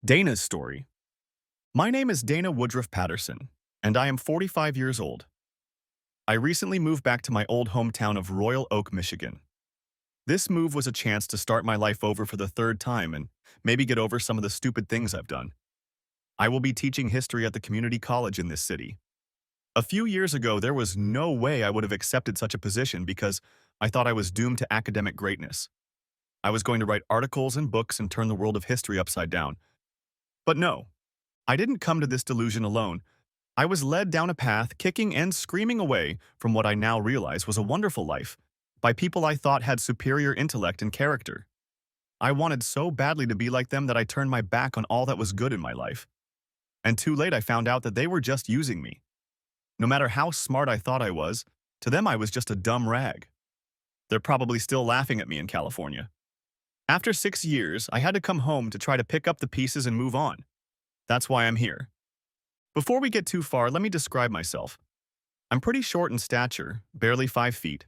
Dana's story. My name is Dana Woodruff Patterson, and I am 45 years old. I recently moved back to my old hometown of Royal Oak, Michigan. This move was a chance to start my life over for the third time and maybe get over some of the stupid things I've done. I will be teaching history at the community college in this city. A few years ago, there was no way I would have accepted such a position because I thought I was doomed to academic greatness. I was going to write articles and books and turn the world of history upside down. But no, I didn't come to this delusion alone. I was led down a path, kicking and screaming away from what I now realize was a wonderful life, by people I thought had superior intellect and character. I wanted so badly to be like them that I turned my back on all that was good in my life. And too late I found out that they were just using me. No matter how smart I thought I was, to them I was just a dumb rag. They're probably still laughing at me in California. After 6 years, I had to come home to try to pick up the pieces and move on. That's why I'm here. Before we get too far, let me describe myself. I'm pretty short in stature, barely 5 feet.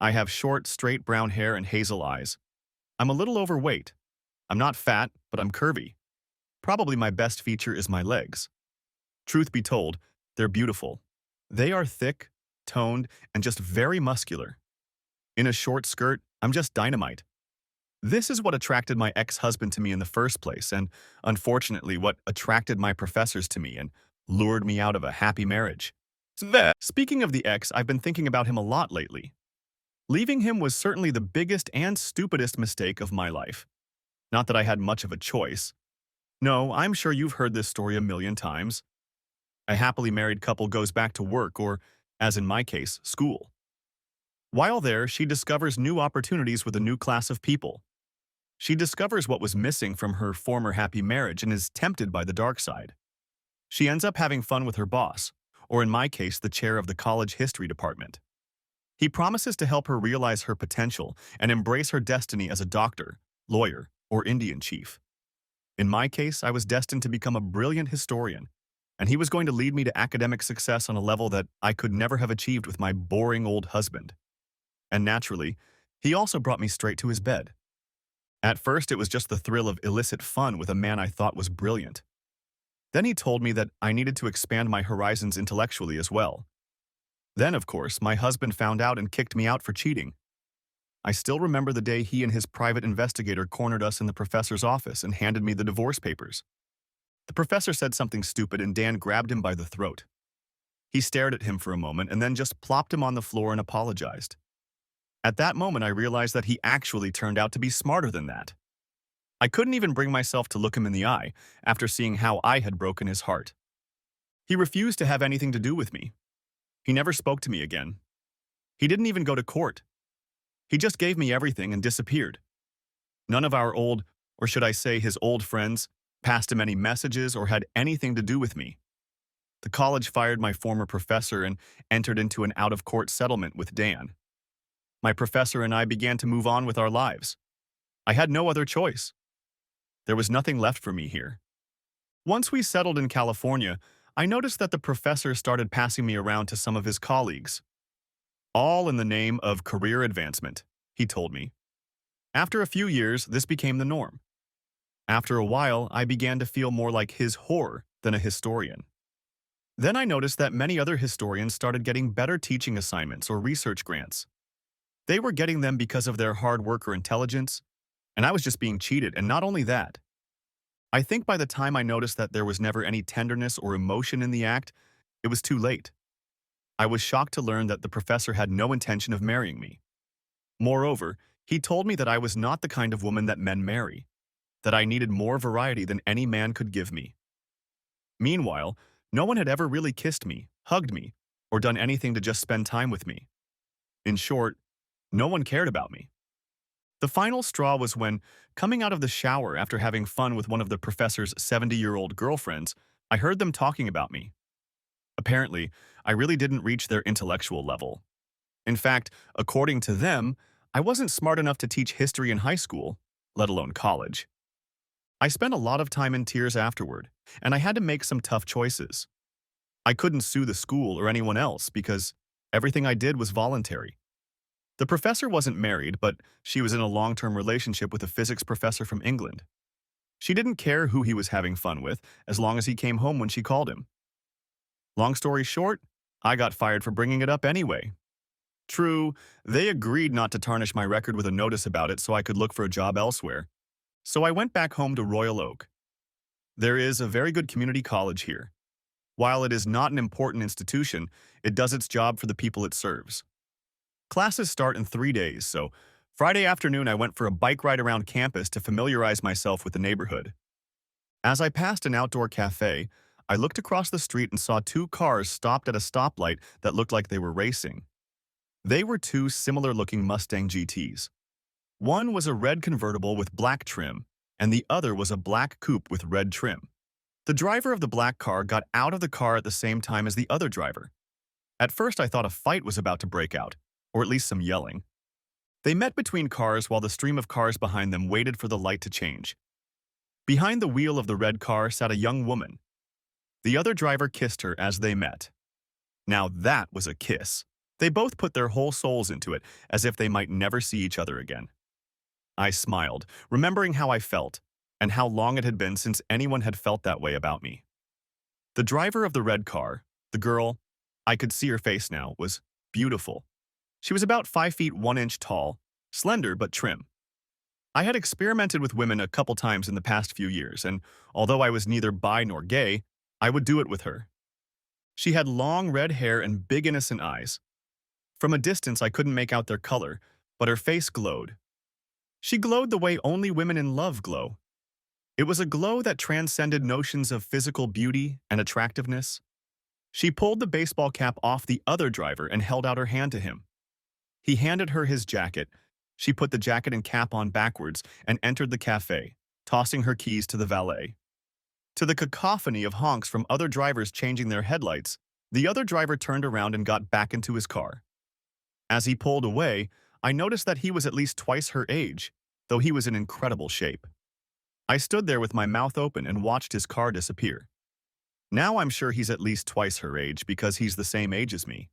I have short, straight brown hair and hazel eyes. I'm a little overweight. I'm not fat, but I'm curvy. Probably my best feature is my legs. Truth be told, they're beautiful. They are thick, toned, and just very muscular. In a short skirt, I'm just dynamite. This is what attracted my ex-husband to me in the first place, and unfortunately what attracted my professors to me and lured me out of a happy marriage. Speaking of the ex, I've been thinking about him a lot lately. Leaving him was certainly the biggest and stupidest mistake of my life. Not that I had much of a choice. No, I'm sure you've heard this story a million times. A happily married couple goes back to work or, as in my case, school. While there, she discovers new opportunities with a new class of people. She discovers what was missing from her former happy marriage and is tempted by the dark side. She ends up having fun with her boss, or in my case, the chair of the college history department. He promises to help her realize her potential and embrace her destiny as a doctor, lawyer, or Indian chief. In my case, I was destined to become a brilliant historian, and he was going to lead me to academic success on a level that I could never have achieved with my boring old husband. And naturally, he also brought me straight to his bed. At first, it was just the thrill of illicit fun with a man I thought was brilliant. Then he told me that I needed to expand my horizons intellectually as well. Then, of course, my husband found out and kicked me out for cheating. I still remember the day he and his private investigator cornered us in the professor's office and handed me the divorce papers. The professor said something stupid and Dan grabbed him by the throat. He stared at him for a moment and then just plopped him on the floor and apologized. At that moment, I realized that he actually turned out to be smarter than that. I couldn't even bring myself to look him in the eye after seeing how I had broken his heart. He refused to have anything to do with me. He never spoke to me again. He didn't even go to court. He just gave me everything and disappeared. None of our old, or should I say his old friends, passed him any messages or had anything to do with me. The college fired my former professor and entered into an out-of-court settlement with Dan. My professor and I began to move on with our lives. I had no other choice. There was nothing left for me here. Once we settled in California, I noticed that the professor started passing me around to some of his colleagues. All in the name of career advancement, he told me. After a few years, this became the norm. After a while, I began to feel more like his whore than a historian. Then I noticed that many other historians started getting better teaching assignments or research grants. They were getting them because of their hard work or intelligence, and I was just being cheated, and not only that. I think by the time I noticed that there was never any tenderness or emotion in the act, it was too late. I was shocked to learn that the professor had no intention of marrying me. Moreover, he told me that I was not the kind of woman that men marry, that I needed more variety than any man could give me. Meanwhile, no one had ever really kissed me, hugged me, or done anything to just spend time with me. In short, no one cared about me. The final straw was when, coming out of the shower after having fun with one of the professor's 70-year-old girlfriends, I heard them talking about me. Apparently, I really didn't reach their intellectual level. In fact, according to them, I wasn't smart enough to teach history in high school, let alone college. I spent a lot of time in tears afterward, and I had to make some tough choices. I couldn't sue the school or anyone else because everything I did was voluntary. The professor wasn't married, but she was in a long-term relationship with a physics professor from England. She didn't care who he was having fun with, as long as he came home when she called him. Long story short, I got fired for bringing it up anyway. True, they agreed not to tarnish my record with a notice about it so I could look for a job elsewhere. So I went back home to Royal Oak. There is a very good community college here. While it is not an important institution, it does its job for the people it serves. Classes start in 3 days, so Friday afternoon I went for a bike ride around campus to familiarize myself with the neighborhood. As I passed an outdoor cafe, I looked across the street and saw two cars stopped at a stoplight that looked like they were racing. They were two similar-looking Mustang GTs. One was a red convertible with black trim, and the other was a black coupe with red trim. The driver of the black car got out of the car at the same time as the other driver. At first I thought a fight was about to break out, or at least some yelling. They met between cars while the stream of cars behind them waited for the light to change. Behind the wheel of the red car sat a young woman. The other driver kissed her as they met. Now that was a kiss. They both put their whole souls into it, as if they might never see each other again. I smiled, remembering how I felt, and how long it had been since anyone had felt that way about me. The driver of the red car, the girl, I could see her face now, was beautiful. She was about 5 feet 1 inch tall, slender but trim. I had experimented with women a couple times in the past few years, and although I was neither bi nor gay, I would do it with her. She had long red hair and big innocent eyes. From a distance I couldn't make out their color, but her face glowed. She glowed the way only women in love glow. It was a glow that transcended notions of physical beauty and attractiveness. She pulled the baseball cap off the other driver and held out her hand to him. He handed her his jacket. She put the jacket and cap on backwards and entered the cafe, tossing her keys to the valet. To the cacophony of honks from other drivers changing their headlights, the other driver turned around and got back into his car. As he pulled away, I noticed that he was at least twice her age, though he was in incredible shape. I stood there with my mouth open and watched his car disappear. Now I'm sure he's at least twice her age because he's the same age as me.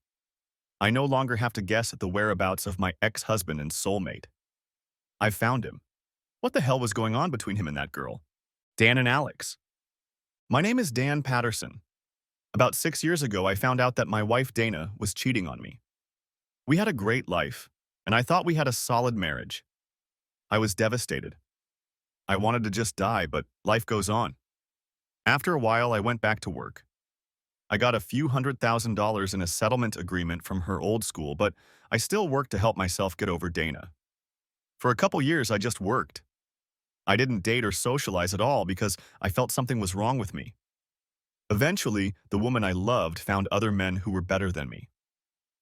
I no longer have to guess at the whereabouts of my ex-husband and soulmate. I've found him. What the hell was going on between him and that girl? Dan and Alex. My name is Dan Patterson. About 6 years ago, I found out that my wife Dana was cheating on me. We had a great life, and I thought we had a solid marriage. I was devastated. I wanted to just die, but life goes on. After a while, I went back to work. I got a few $100,000 in a settlement agreement from her old school, but I still worked to help myself get over Dana. For a couple years, I just worked. I didn't date or socialize at all because I felt something was wrong with me. Eventually, the woman I loved found other men who were better than me.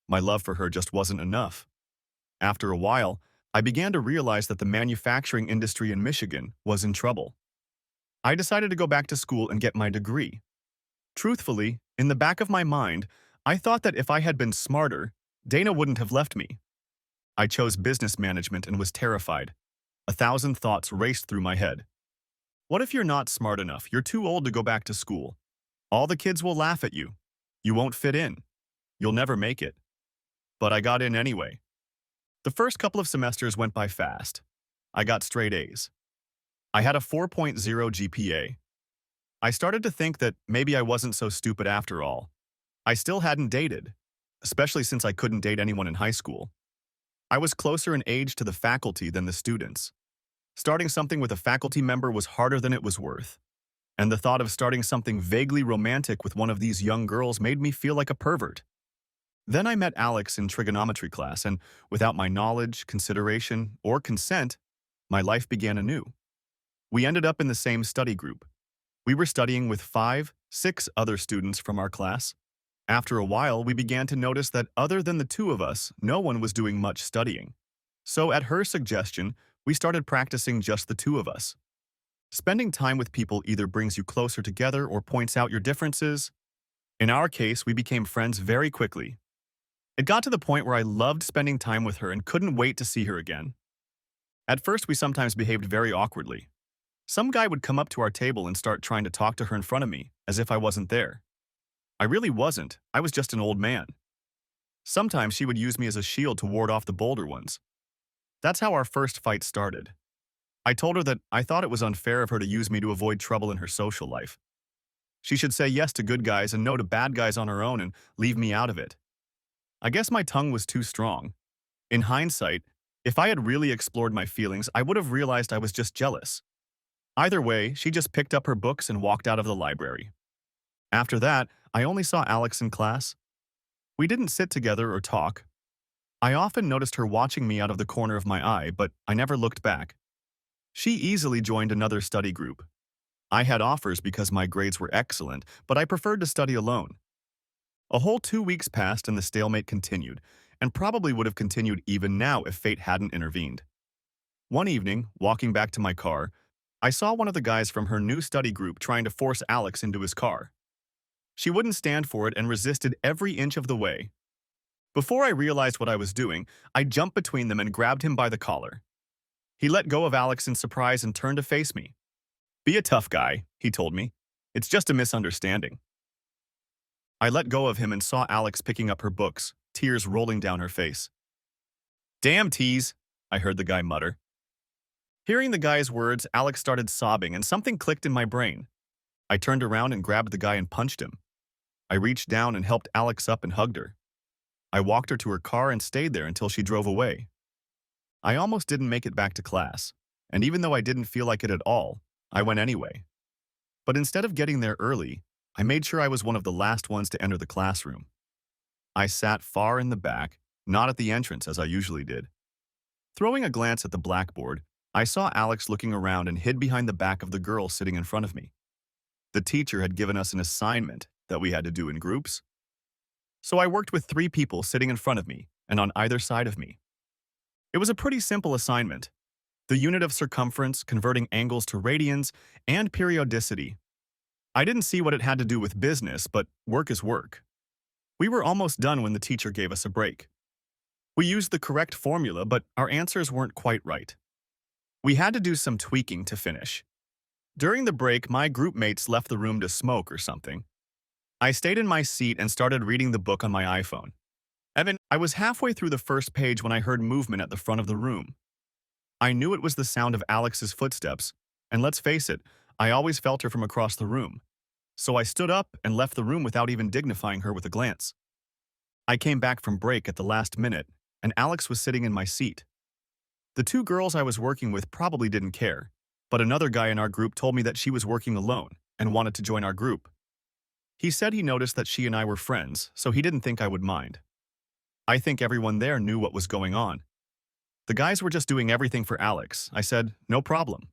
My love for her just wasn't enough. After a while, I began to realize that the manufacturing industry in Michigan was in trouble. I decided to go back to school and get my degree. Truthfully, in the back of my mind, I thought that if I had been smarter, Dana wouldn't have left me. I chose business management and was terrified. 1,000 thoughts raced through my head. What if you're not smart enough? You're too old to go back to school. All the kids will laugh at you. You won't fit in. You'll never make it. But I got in anyway. The first couple of semesters went by fast. I got straight A's. I had a 4.0 GPA. I started to think that maybe I wasn't so stupid after all. I still hadn't dated, especially since I couldn't date anyone in high school. I was closer in age to the faculty than the students. Starting something with a faculty member was harder than it was worth. And the thought of starting something vaguely romantic with one of these young girls made me feel like a pervert. Then I met Alex in trigonometry class, and without my knowledge, consideration, or consent, my life began anew. We ended up in the same study group. We were studying with 5, 6 other students from our class. After a while, we began to notice that other than the two of us, no one was doing much studying. So at her suggestion, we started practicing just the two of us. Spending time with people either brings you closer together or points out your differences. In our case, we became friends very quickly. It got to the point where I loved spending time with her and couldn't wait to see her again. At first, we sometimes behaved very awkwardly. Some guy would come up to our table and start trying to talk to her in front of me, as if I wasn't there. I really wasn't. I was just an old man. Sometimes she would use me as a shield to ward off the bolder ones. That's how our first fight started. I told her that I thought it was unfair of her to use me to avoid trouble in her social life. She should say yes to good guys and no to bad guys on her own and leave me out of it. I guess my tongue was too strong. In hindsight, if I had really explored my feelings, I would have realized I was just jealous. Either way, she just picked up her books and walked out of the library. After that, I only saw Alex in class. We didn't sit together or talk. I often noticed her watching me out of the corner of my eye, but I never looked back. She easily joined another study group. I had offers because my grades were excellent, but I preferred to study alone. A whole 2 weeks passed and the stalemate continued, and probably would have continued even now if fate hadn't intervened. One evening, walking back to my car, I saw one of the guys from her new study group trying to force Alex into his car. She wouldn't stand for it and resisted every inch of the way. Before I realized what I was doing, I jumped between them and grabbed him by the collar. He let go of Alex in surprise and turned to face me. "Be a tough guy," he told me. "It's just a misunderstanding." I let go of him and saw Alex picking up her books, tears rolling down her face. "Damn tease," I heard the guy mutter. Hearing the guy's words, Alex started sobbing and something clicked in my brain. I turned around and grabbed the guy and punched him. I reached down and helped Alex up and hugged her. I walked her to her car and stayed there until she drove away. I almost didn't make it back to class, and even though I didn't feel like it at all, I went anyway. But instead of getting there early, I made sure I was one of the last ones to enter the classroom. I sat far in the back, not at the entrance as I usually did. Throwing a glance at the blackboard, I saw Alex looking around and hid behind the back of the girl sitting in front of me. The teacher had given us an assignment that we had to do in groups. So I worked with 3 people sitting in front of me and on either side of me. It was a pretty simple assignment. The unit of circumference, converting angles to radians, and periodicity. I didn't see what it had to do with business, but work is work. We were almost done when the teacher gave us a break. We used the correct formula, but our answers weren't quite right. We had to do some tweaking to finish. During the break, my group mates left the room to smoke or something. I stayed in my seat and started reading the book on my iPhone. I was halfway through the first page when I heard movement at the front of the room. I knew it was the sound of Alex's footsteps, and let's face it, I always felt her from across the room. So I stood up and left the room without even dignifying her with a glance. I came back from break at the last minute, and Alex was sitting in my seat. The 2 girls I was working with probably didn't care, but another guy in our group told me that she was working alone and wanted to join our group. He said he noticed that she and I were friends, so he didn't think I would mind. I think everyone there knew what was going on. The guys were just doing everything for Alex. I said, "No problem."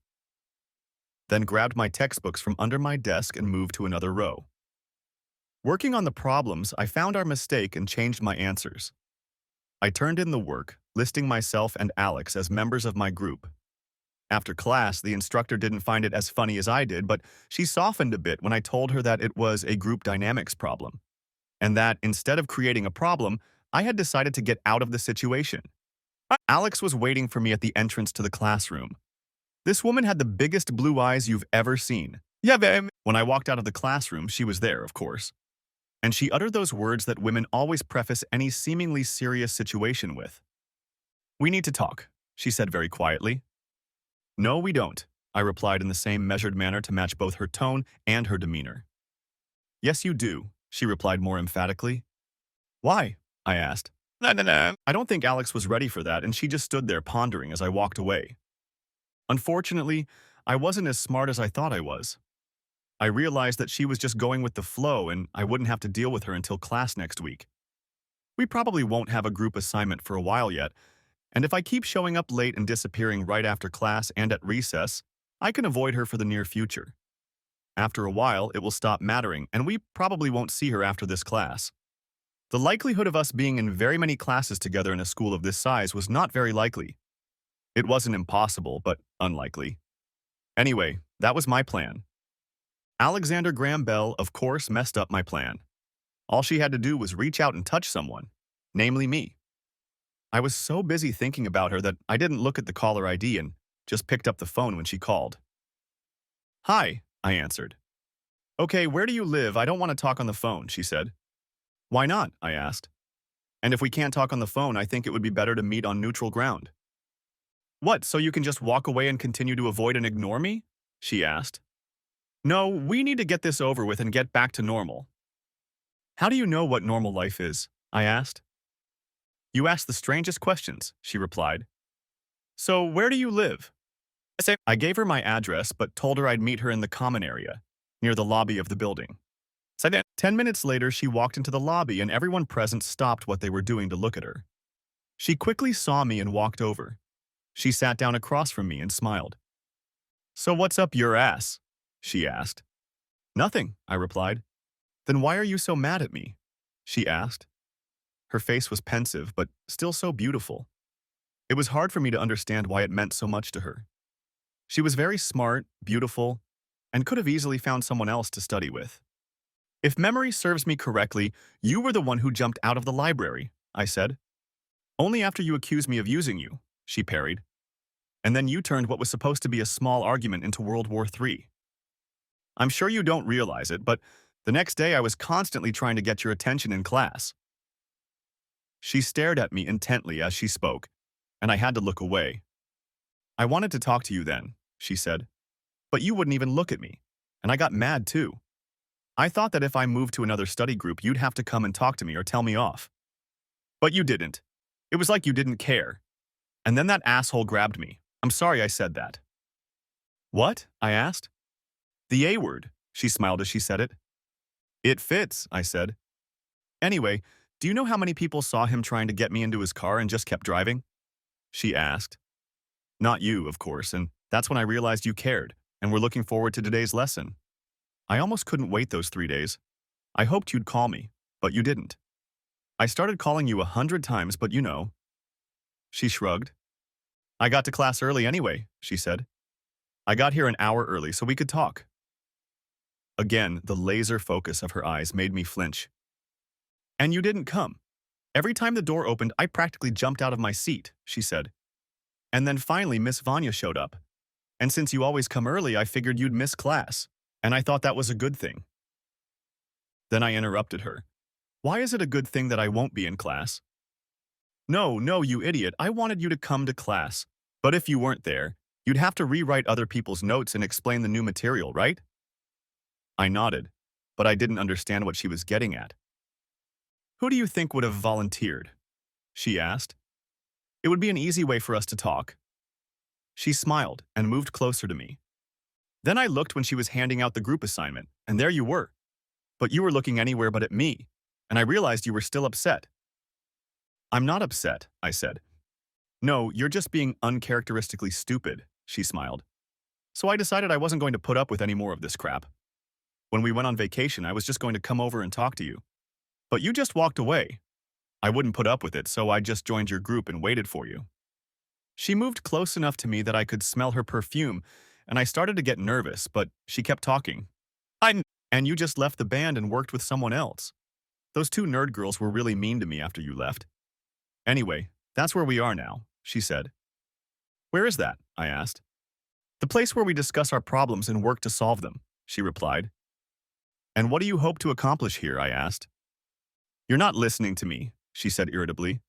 Then grabbed my textbooks from under my desk and moved to another row. Working on the problems, I found our mistake and changed my answers. I turned in the work, listing myself and Alex as members of my group. After class, the instructor didn't find it as funny as I did, but she softened a bit when I told her that it was a group dynamics problem, and that instead of creating a problem, I had decided to get out of the situation. Alex was waiting for me at the entrance to the classroom. This woman had the biggest blue eyes you've ever seen. Yeah, babe. When I walked out of the classroom, she was there, of course. And she uttered those words that women always preface any seemingly serious situation with. "We need to talk," she said very quietly. "No, we don't," I replied in the same measured manner to match both her tone and her demeanor. "Yes, you do," she replied more emphatically. "Why?" I asked. No, no, no. I don't think Alex was ready for that, and she just stood there pondering as I walked away. Unfortunately, I wasn't as smart as I thought I was. I realized that she was just going with the flow and I wouldn't have to deal with her until class next week. We probably won't have a group assignment for a while yet, and if I keep showing up late and disappearing right after class and at recess, I can avoid her for the near future. After a while, it will stop mattering, and we probably won't see her after this class. The likelihood of us being in very many classes together in a school of this size was not very likely. It wasn't impossible, but unlikely. Anyway, that was my plan. Alexander Graham Bell, of course, messed up my plan. All she had to do was reach out and touch someone, namely me. I was so busy thinking about her that I didn't look at the caller ID and just picked up the phone when she called. "Hi," I answered. "Okay, where do you live? I don't want to talk on the phone," she said. "Why not?" I asked. "And if we can't talk on the phone, I think it would be better to meet on neutral ground." What, so you can just walk away and continue to avoid and ignore me? She asked. No, we need to get this over with and get back to normal. How do you know what normal life is? I asked. You ask the strangest questions, she replied. So where do you live? I gave her my address, but told her I'd meet her in the common area, near the lobby of the building. 10 minutes later, she walked into the lobby and everyone present stopped what they were doing to look at her. She quickly saw me and walked over. She sat down across from me and smiled. So what's up your ass? She asked. Nothing, I replied. Then why are you so mad at me? She asked. Her face was pensive, but still so beautiful. It was hard for me to understand why it meant so much to her. She was very smart, beautiful, and could have easily found someone else to study with. If memory serves me correctly, you were the one who jumped out of the library, I said. Only after you accused me of using you, she parried. And then you turned what was supposed to be a small argument into World War III. I'm sure you don't realize it, but the next day I was constantly trying to get your attention in class. She stared at me intently as she spoke, and I had to look away. I wanted to talk to you then, she said, but you wouldn't even look at me, and I got mad too. I thought that if I moved to another study group, you'd have to come and talk to me or tell me off. But you didn't. It was like you didn't care. And then that asshole grabbed me. I'm sorry I said that. What? I asked. The A word, she smiled as she said it. It fits, I said. Anyway, do you know how many people saw him trying to get me into his car and just kept driving? She asked. Not you, of course, and that's when I realized you cared, and were looking forward to today's lesson. I almost couldn't wait those 3 days. I hoped you'd call me, but you didn't. I started calling you 100 times, but you know. She shrugged. I got to class early anyway, she said. I got here an hour early so we could talk. Again, the laser focus of her eyes made me flinch. And you didn't come. Every time the door opened, I practically jumped out of my seat, she said. And then finally Miss Vanya showed up. And since you always come early, I figured you'd miss class, and I thought that was a good thing. Then I interrupted her. Why is it a good thing that I won't be in class? No, you idiot, I wanted you to come to class. But if you weren't there, you'd have to rewrite other people's notes and explain the new material, right? I nodded, but I didn't understand what she was getting at. Who do you think would have volunteered? She asked. It would be an easy way for us to talk. She smiled and moved closer to me. Then I looked when she was handing out the group assignment, and there you were. But you were looking anywhere but at me, and I realized you were still upset. I'm not upset, I said. No, you're just being uncharacteristically stupid, she smiled. So I decided I wasn't going to put up with any more of this crap. When we went on vacation, I was just going to come over and talk to you. But you just walked away. I wouldn't put up with it, so I just joined your group and waited for you. She moved close enough to me that I could smell her perfume, and I started to get nervous, but she kept talking. And you just left the band and worked with someone else. Those two nerd girls were really mean to me after you left. Anyway, that's where we are now, she said. Where is that? I asked. The place where we discuss our problems and work to solve them, she replied. And what do you hope to accomplish here? I asked. You're not listening to me, she said irritably.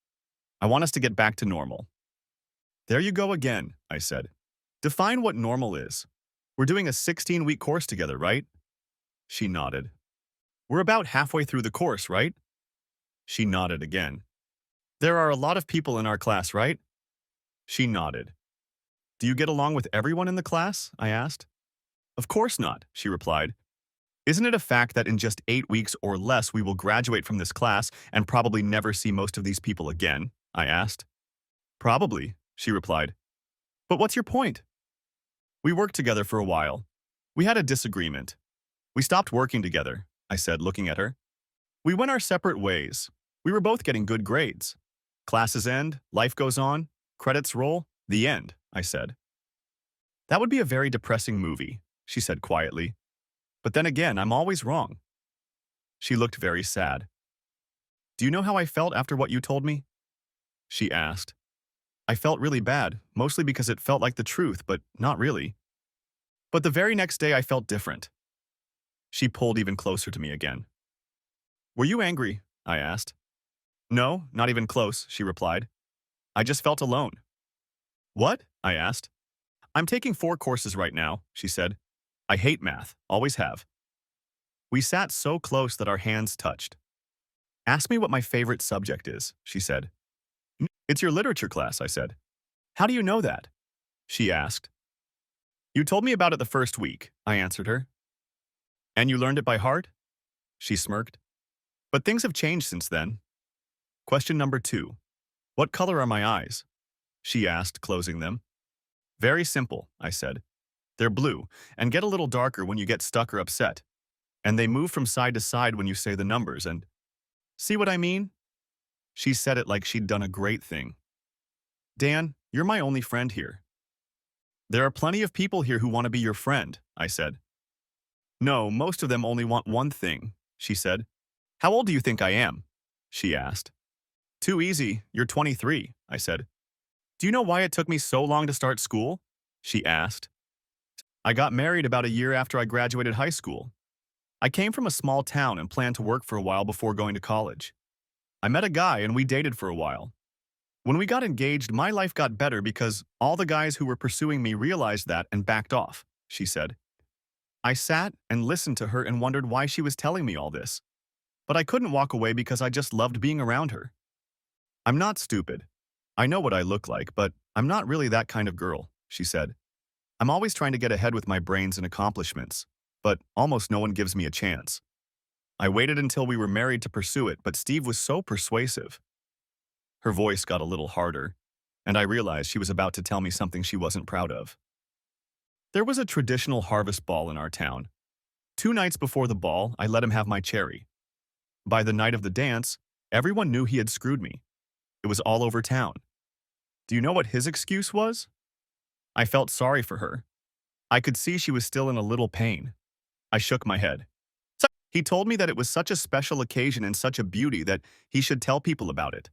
I want us to get back to normal. There you go again, I said. Define what normal is. We're doing a 16-week course together, right? She nodded. We're about halfway through the course, right? She nodded again. There are a lot of people in our class, right? She nodded. Do you get along with everyone in the class? I asked. Of course not, she replied. Isn't it a fact that in just 8 weeks or less we will graduate from this class and probably never see most of these people again? I asked. Probably, she replied. But what's your point? We worked together for a while. We had a disagreement. We stopped working together, I said, looking at her. We went our separate ways. We were both getting good grades. Classes end, life goes on, credits roll, the end, I said. That would be a very depressing movie, she said quietly. But then again, I'm always wrong. She looked very sad. Do you know how I felt after what you told me? She asked. I felt really bad, mostly because it felt like the truth, but not really. But the very next day I felt different. She pulled even closer to me again. Were you angry? I asked. No, not even close, she replied. I just felt alone. What? I asked. I'm taking 4 courses right now, she said. I hate math, always have. We sat so close that our hands touched. Ask me what my favorite subject is, she said. It's your literature class, I said. How do you know that? She asked. You told me about it the first week, I answered her. And you learned it by heart? She smirked. But things have changed since then. Question number 2. What color are my eyes? She asked, closing them. Very simple, I said. They're blue, and get a little darker when you get stuck or upset. And they move from side to side when you say the numbers, and see what I mean? She said it like she'd done a great thing. Dan, you're my only friend here. There are plenty of people here who want to be your friend, I said. No, most of them only want one thing, she said. How old do you think I am? She asked. Too easy, you're 23, I said. Do you know why it took me so long to start school? She asked. I got married about a year after I graduated high school. I came from a small town and planned to work for a while before going to college. I met a guy and we dated for a while. When we got engaged, my life got better because all the guys who were pursuing me realized that and backed off, she said. I sat and listened to her and wondered why she was telling me all this. But I couldn't walk away because I just loved being around her. I'm not stupid. I know what I look like, but I'm not really that kind of girl, she said. I'm always trying to get ahead with my brains and accomplishments, but almost no one gives me a chance. I waited until we were married to pursue it, but Steve was so persuasive. Her voice got a little harder, and I realized she was about to tell me something she wasn't proud of. There was a traditional harvest ball in our town. 2 nights before the ball, I let him have my cherry. By the night of the dance, everyone knew he had screwed me. It was all over town. Do you know what his excuse was? I felt sorry for her. I could see she was still in a little pain. I shook my head. He told me that it was such a special occasion and such a beauty that he should tell people about it.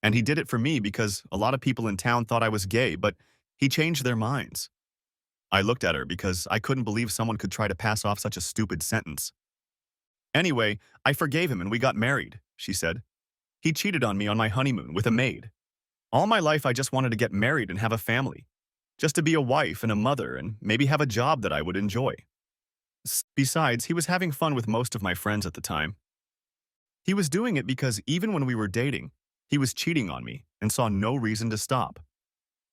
And he did it for me because a lot of people in town thought I was gay, but he changed their minds. I looked at her because I couldn't believe someone could try to pass off such a stupid sentence. Anyway, I forgave him and we got married, she said. He cheated on me on my honeymoon with a maid. All my life I just wanted to get married and have a family. Just to be a wife and a mother and maybe have a job that I would enjoy. Besides, he was having fun with most of my friends at the time. He was doing it because even when we were dating, he was cheating on me and saw no reason to stop.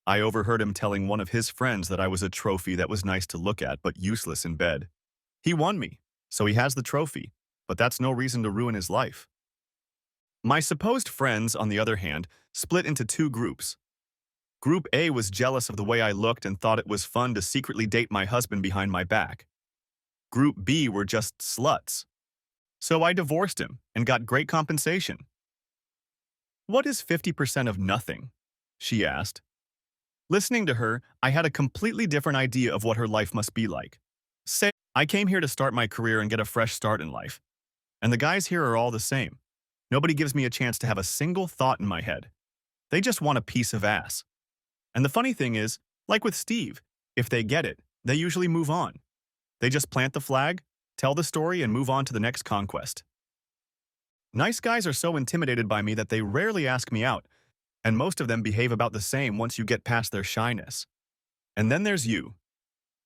I overheard him telling one of his friends that I was a trophy that was nice to look at but useless in bed. He won me, so he has the trophy, but that's no reason to ruin his life. My supposed friends, on the other hand, split into 2 groups. Group A was jealous of the way I looked and thought it was fun to secretly date my husband behind my back. Group B were just sluts. So I divorced him and got great compensation. What is 50% of nothing? She asked. Listening to her, I had a completely different idea of what her life must be like. Say, I came here to start my career and get a fresh start in life. And the guys here are all the same. Nobody gives me a chance to have a single thought in my head. They just want a piece of ass. And the funny thing is, like with Steve, if they get it, they usually move on. They just plant the flag, tell the story, and move on to the next conquest. Nice guys are so intimidated by me that they rarely ask me out, and most of them behave about the same once you get past their shyness. And then there's you.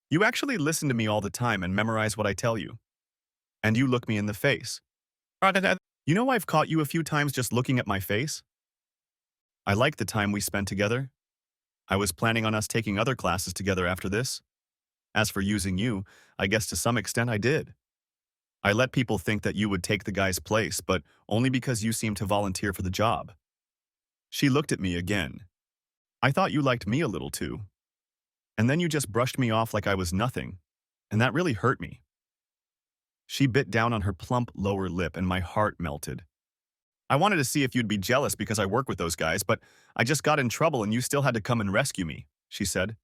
You actually listen to me all the time and memorize what I tell you. And you look me in the face. You know I've caught you a few times just looking at my face? I like the time we spent together. I was planning on us taking other classes together after this. As for using you, I guess to some extent I did. I let people think that you would take the guy's place, but only because you seemed to volunteer for the job. She looked at me again. I thought you liked me a little too. And then you just brushed me off like I was nothing, and that really hurt me. She bit down on her plump lower lip and my heart melted. I wanted to see if you'd be jealous because I work with those guys, but I just got in trouble and you still had to come and rescue me, she said.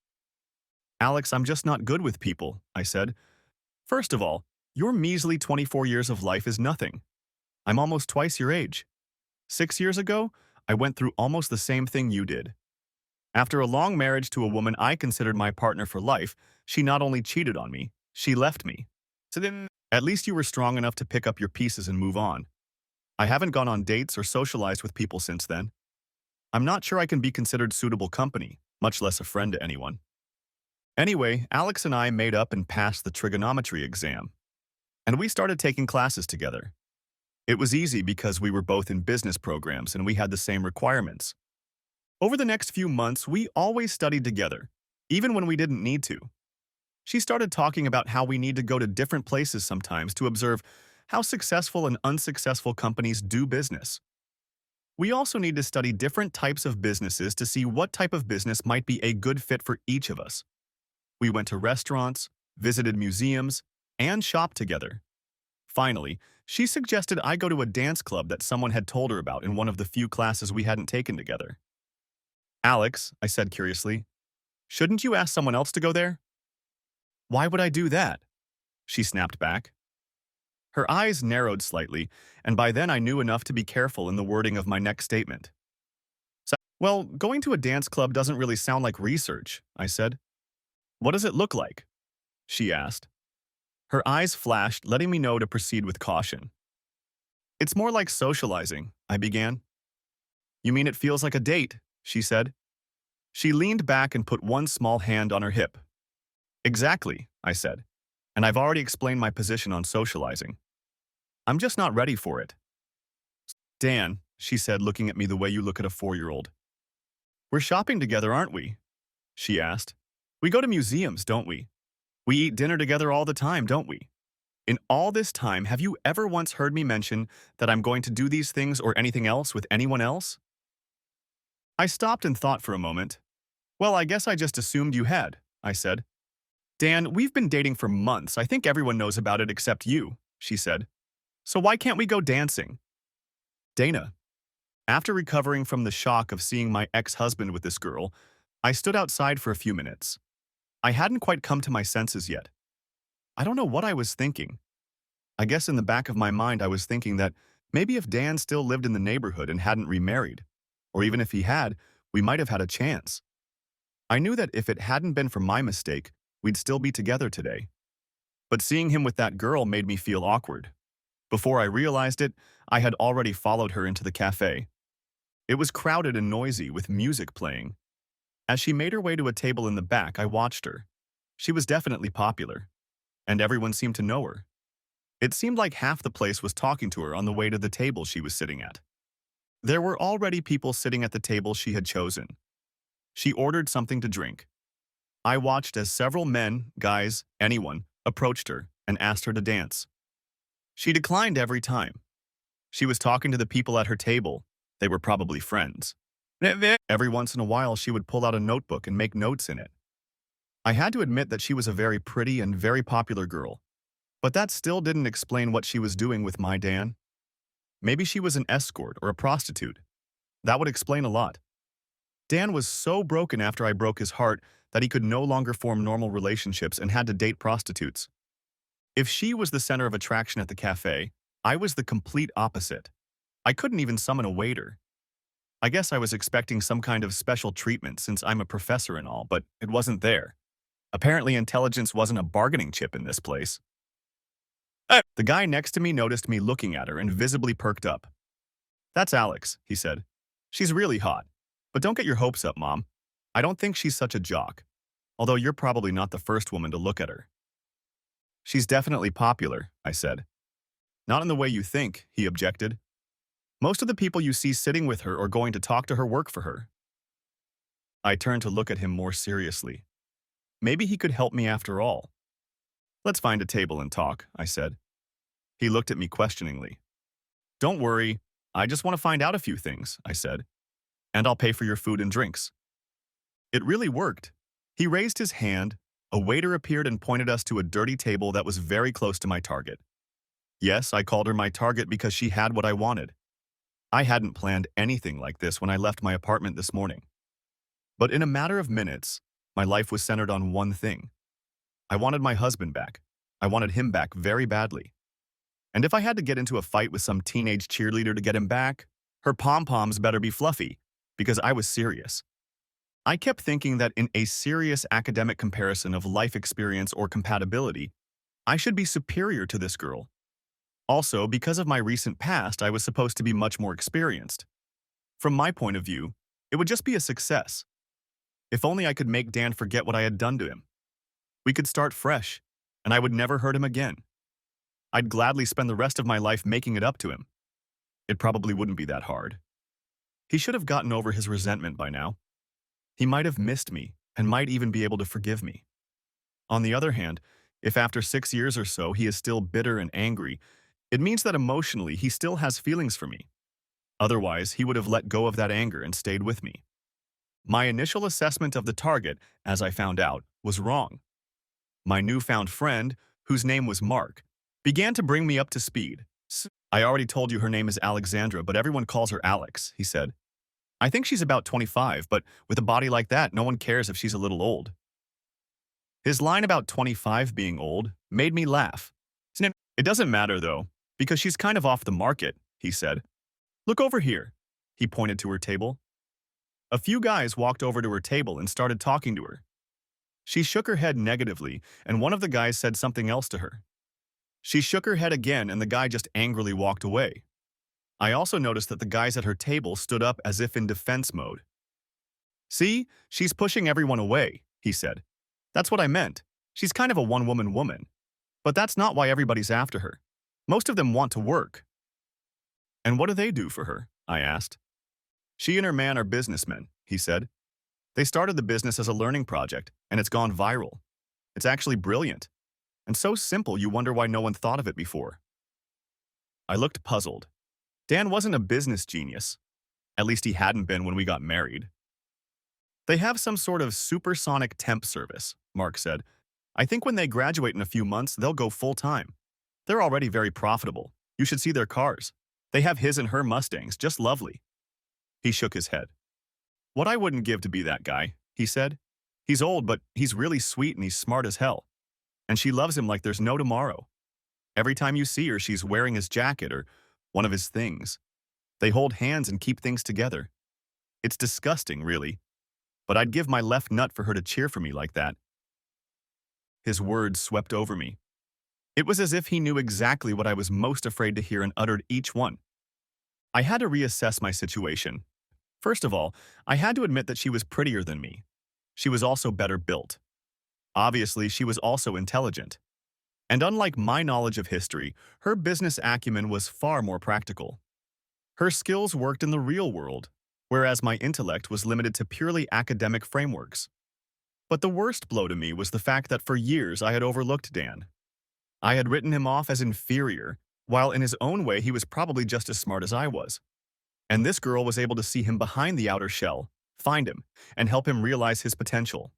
Alex, I'm just not good with people, I said. First of all, your measly 24 years of life is nothing. I'm almost twice your age. 6 years ago, I went through almost the same thing you did. After a long marriage to a woman I considered my partner for life, she not only cheated on me, she left me. So then, at least you were strong enough to pick up your pieces and move on. I haven't gone on dates or socialized with people since then. I'm not sure I can be considered suitable company, much less a friend to anyone. Anyway, Alex and I made up and passed the trigonometry exam, and we started taking classes together. It was easy because we were both in business programs and we had the same requirements. Over the next few months, we always studied together, even when we didn't need to. She started talking about how we need to go to different places sometimes to observe how successful and unsuccessful companies do business. We also need to study different types of businesses to see what type of business might be a good fit for each of us. We went to restaurants, visited museums, and shopped together. Finally, she suggested I go to a dance club that someone had told her about in one of the few classes we hadn't taken together. Alex, I said curiously, shouldn't you ask someone else to go there? Why would I do that? She snapped back. Her eyes narrowed slightly, and by then I knew enough to be careful in the wording of my next statement. Well, going to a dance club doesn't really sound like research, I said. What does it look like? She asked. Her eyes flashed, letting me know to proceed with caution. It's more like socializing, I began. You mean it feels like a date, she said. She leaned back and put one small hand on her hip. Exactly, I said, and I've already explained my position on socializing. I'm just not ready for it. Dan, she said, looking at me the way you look at a 4-year-old. We're shopping together, aren't we? She asked. We go to museums, don't we? We eat dinner together all the time, don't we? In all this time, have you ever once heard me mention that I'm going to do these things or anything else with anyone else? I stopped and thought for a moment. Well, I guess I just assumed you had, I said. Dan, we've been dating for months. I think everyone knows about it except you, she said. So why can't we go dancing? Dana. After recovering from the shock of seeing my ex-husband with this girl, I stood outside for a few minutes. I hadn't quite come to my senses yet. I don't know what I was thinking. I guess in the back of my mind I was thinking that maybe if Dan still lived in the neighborhood and hadn't remarried, or even if he had, we might have had a chance. I knew that if it hadn't been for my mistake, we'd still be together today. But seeing him with that girl made me feel awkward. Before I realized it, I had already followed her into the cafe. It was crowded and noisy, with music playing. As she made her way to a table in the back, I watched her. She was definitely popular, and everyone seemed to know her. It seemed like half the place was talking to her on the way to the table she was sitting at. There were already people sitting at the table she had chosen. She ordered something to drink. I watched as several men, guys, anyone, approached her and asked her to dance. She declined every time. She was talking to the people at her table. They were probably friends. Every once in a while, she would pull out a notebook and make notes in it. I had to admit that she was a very pretty and very popular girl, but that still didn't explain what she was doing with my Dan. Maybe she was an escort or a prostitute. That would explain a lot. Dan was so broken after I broke his heart that he could no longer form normal relationships and had to date prostitutes. If she was the center of attraction at the cafe, I was the complete opposite. I couldn't even summon a waiter. I guess I was expecting some kind of special treatment since I'm a professor and all, but it wasn't there. Apparently intelligence wasn't a bargaining chip in this place. The guy next to me noticed me looking at her and visibly perked up. That's Alex, he said. She's really hot. But don't get your hopes up, Mom. I don't think she's such a jock, although you're probably not the first woman to look at her. She's definitely popular, I said. Not in the way you think, he objected. Most of the people you see sitting with her or going to talk to her work for her. I turned to look at him more seriously. Maybe he could help me after all. Let's find a table and talk, I said. He looked at me questioningly. Don't worry, I just want to find out a few things, I said. And I'll pay for your food and drinks. It really worked. He raised his hand, a waiter appeared and pointed us to a dirty table that was very close to my target. Yes, I called her my target because she had what I wanted. I hadn't planned anything like this when I left my apartment this morning. But in a matter of minutes, my life was centered on one thing. I wanted my husband back. I wanted him back very badly. And if I had to get into a fight with some teenage cheerleader to get him back, her pom-poms better be fluffy, because I was serious. I kept thinking that in a serious academic comparison of life experience or compatibility, I should be superior to this girl. Also, because of my recent past, I was supposed to be much more experienced. From my point of view, it would just be a success. If only I could make Dan forget what I had done to him. We could start fresh, and I would never hurt him again. I'd gladly spend the rest of my life making it up to him. It probably wouldn't be that hard. He should have gotten over his resentment by now. He might have missed me and might even be able to forgive me. On the other hand, if after 6 years or so he is still bitter and angry, it means that emotionally he still has feelings for me. Otherwise, he would have let go of that anger and stayed with me. My initial assessment of the target, as I found out, was wrong. My newfound friend, whose name was Mark, began to bring me up to speed. I already told you her name is Alexandra, but everyone calls her Alex, he said. I think she's about 25, but with a body like that, no one cares if she's a little old. His line about 25 being old made me laugh. It doesn't matter, though, because she's kind of off the market, he said. Look over here. He pointed to her table. A few guys walked over to her table and started talking to her. She shook her head negatively, and one of the guys said something else to her. She shook her head again, and the guy just angrily walked away. I also noticed that the guys at her table stood up as if in defense mode. See, she's pushing everyone away, he said. That's what I meant. She's kind of a one-woman woman. But that's not why everybody's after her. Most of them want to work. And what do they do for her? I asked. She and her man are businessmen, he said. They started the business as a learning project, and it's gone viral. It's actually brilliant. And so simple you wonder why no one thought of it before. I looked puzzled. Dan wasn't a business genius. At least he hadn't been when we got married. They have some sort of supersonic temp service, Mark said. I think when they graduate in a few months, they'll go full-time. They're already very profitable. You should see their cars. They have his and her Mustangs, just lovely. He shook his head. What I wouldn't give to be that guy, he said. He's old, but he's really sweet and he's smart as hell. And she loves him like there's no tomorrow. Every time you see her, she's wearing his jacket or one of his things. They hold hands and keep things together. It's disgusting, really. But I'd give my left nut for her to cheer for me like that. His words swept over me. It was as if he knew exactly what I was most afraid to hear and uttered each one. I had to reassess my situation. First of all, I had to admit that she was prettier than me. She was also better built. Obviously, she was also intelligent. And unlike my knowledge of history, her business acumen was far more practical. Her skills worked in the real world, whereas my intellect was limited to purely academic frameworks. But the worst blow to me was the fact that for years I had overlooked Dan. I had written him off as inferior, while in his own way he was probably just as smart as I was. And this girl was able to see him behind the outer shell, find him, and help him realize his potential.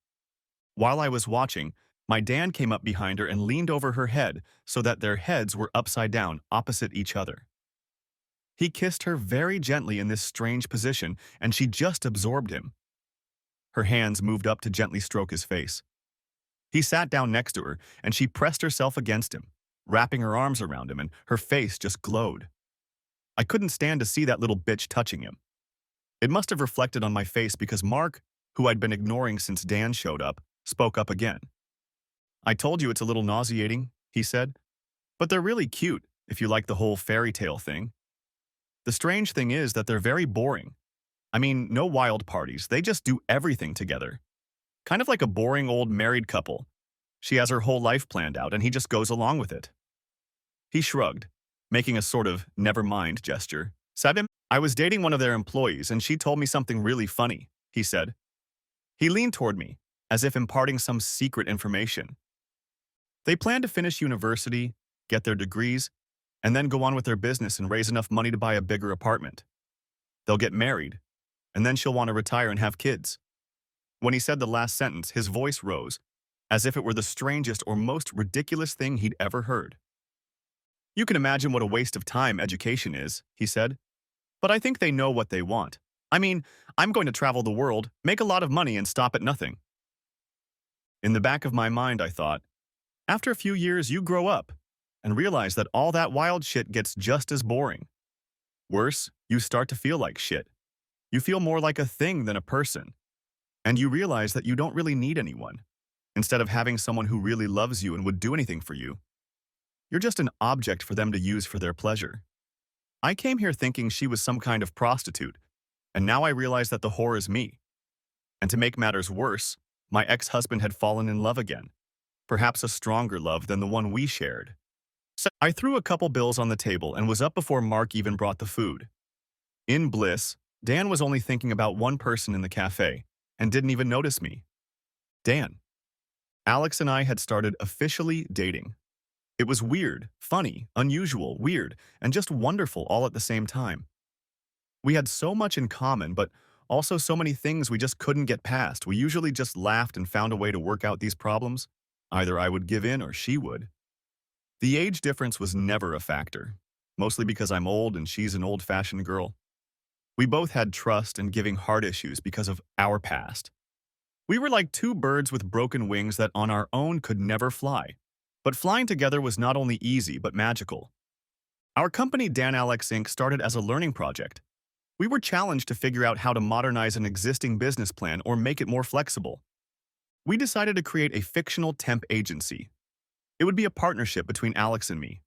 While I was watching, my Dan came up behind her and leaned over her head so that their heads were upside down, opposite each other. He kissed her very gently in this strange position, and she just absorbed him. Her hands moved up to gently stroke his face. He sat down next to her, and she pressed herself against him, wrapping her arms around him, and her face just glowed. I couldn't stand to see that little bitch touching him. It must have reflected on my face because Mark, who I'd been ignoring since Dan showed up, spoke up again. I told you it's a little nauseating, he said. But they're really cute, if you like the whole fairy tale thing. The strange thing is that they're very boring. I mean, no wild parties, they just do everything together. Kind of like a boring old married couple. She has her whole life planned out and he just goes along with it. He shrugged, making a sort of never mind gesture. Said, I was dating one of their employees and she told me something really funny, he said. He leaned toward me, as if imparting some secret information. They plan to finish university, get their degrees, and then go on with their business and raise enough money to buy a bigger apartment. They'll get married, and then she'll want to retire and have kids. When he said the last sentence, his voice rose, as if it were the strangest or most ridiculous thing he'd ever heard. You can imagine what a waste of time education is, he said. But I think they know what they want. I mean, I'm going to travel the world, make a lot of money, and stop at nothing. In the back of my mind, I thought, after a few years, you grow up and realize that all that wild shit gets just as boring. Worse, you start to feel like shit. You feel more like a thing than a person. And you realize that you don't really need anyone. Instead of having someone who really loves you and would do anything for you, you're just an object for them to use for their pleasure. I came here thinking she was some kind of prostitute, and now I realize that the whore is me. And to make matters worse, my ex-husband had fallen in love again, perhaps a stronger love than the one we shared. So I threw a couple bills on the table and was up before Mark even brought the food. In bliss, Dan was only thinking about one person in the cafe and didn't even notice me. Dan. Alex and I had started officially dating. It was weird, funny, unusual, weird, and just wonderful all at the same time. We had so much in common, but also so many things we just couldn't get past. We usually just laughed and found a way to work out these problems. Either I would give in or she would. The age difference was never a factor, mostly because I'm old and she's an old-fashioned girl. We both had trust and giving heart issues because of our past. We were like two birds with broken wings that on our own could never fly. But flying together was not only easy, but magical. Our company, Dan Alex Inc., started as a learning project. We were challenged to figure out how to modernize an existing business plan or make it more flexible. We decided to create a fictional temp agency. It would be a partnership between Alex and me.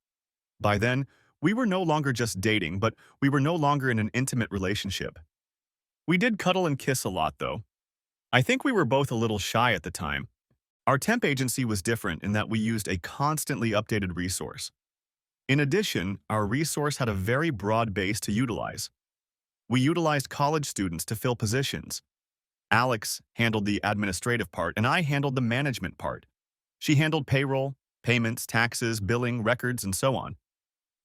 By then, we were no longer just dating, but we were no longer in an intimate relationship. We did cuddle and kiss a lot, though. I think we were both a little shy at the time. Our temp agency was different in that we used a constantly updated resource. In addition, our resource had a very broad base to utilize. We utilized college students to fill positions. Alex handled the administrative part, and I handled the management part. She handled payroll, payments, taxes, billing, records, and so on.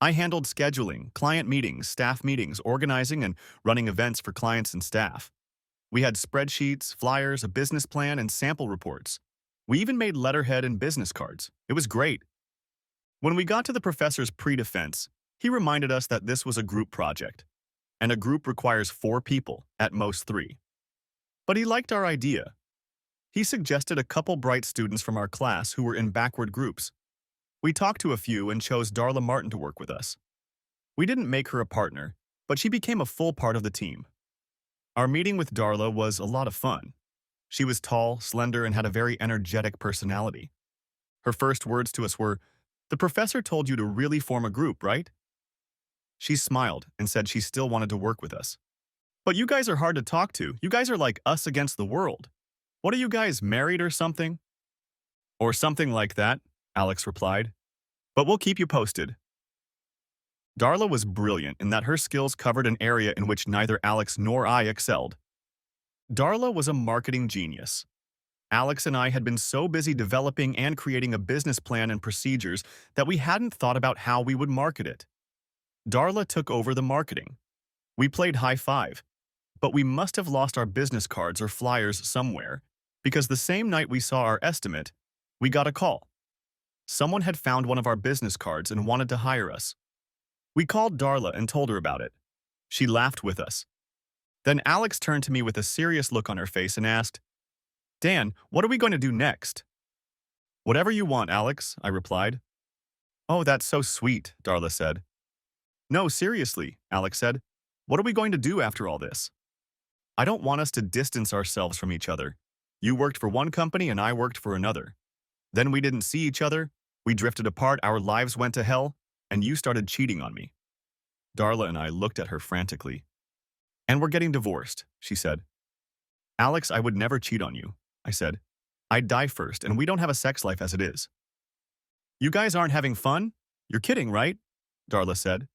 I handled scheduling, client meetings, staff meetings, organizing, and running events for clients and staff. We had spreadsheets, flyers, a business plan, and sample reports. We even made letterhead and business cards. It was great. When we got to the professor's pre-defense, he reminded us that this was a group project, and a group requires 4 people, at most 3. But he liked our idea. He suggested a couple bright students from our class who were in backward groups. We talked to a few and chose Darla Martin to work with us. We didn't make her a partner, but she became a full part of the team. Our meeting with Darla was a lot of fun. She was tall, slender, and had a very energetic personality. Her first words to us were, "The professor told you to really form a group, right?" She smiled and said she still wanted to work with us. "But you guys are hard to talk to. You guys are like us against the world. What are you guys, married or something?" "Or something like that," Alex replied. "But we'll keep you posted." Darla was brilliant in that her skills covered an area in which neither Alex nor I excelled. Darla was a marketing genius. Alex and I had been so busy developing and creating a business plan and procedures that we hadn't thought about how we would market it. Darla took over the marketing. We played high five, but we must have lost our business cards or flyers somewhere, because the same night we saw our estimate, we got a call. Someone had found one of our business cards and wanted to hire us. We called Darla and told her about it. She laughed with us. Then Alex turned to me with a serious look on her face and asked, "Dan, what are we going to do next?" "Whatever you want, Alex," I replied. "Oh, that's so sweet," Darla said. "No, seriously," Alex said. "What are we going to do after all this? I don't want us to distance ourselves from each other. You worked for one company and I worked for another. Then we didn't see each other, we drifted apart, our lives went to hell, and you started cheating on me." Darla and I looked at her frantically. "And we're getting divorced," she said. "Alex, I would never cheat on you," I said. "I'd die first, and we don't have a sex life as it is." "You guys aren't having fun? You're kidding, right?" Darla said.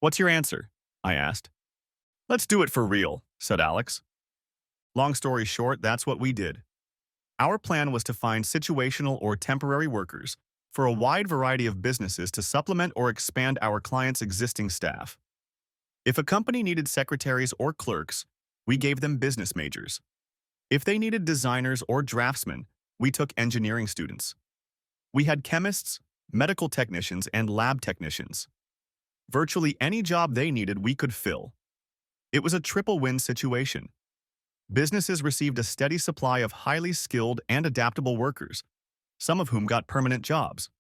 "What's your answer?" I asked. "Let's do it for real," said Alex. Long story short, that's what we did. Our plan was to find situational or temporary workers for a wide variety of businesses to supplement or expand our clients' existing staff. If a company needed secretaries or clerks, we gave them business majors. If they needed designers or draftsmen, we took engineering students. We had chemists, medical technicians, and lab technicians. Virtually any job they needed, we could fill. It was a triple-win situation. Businesses received a steady supply of highly skilled and adaptable workers, some of whom got permanent jobs.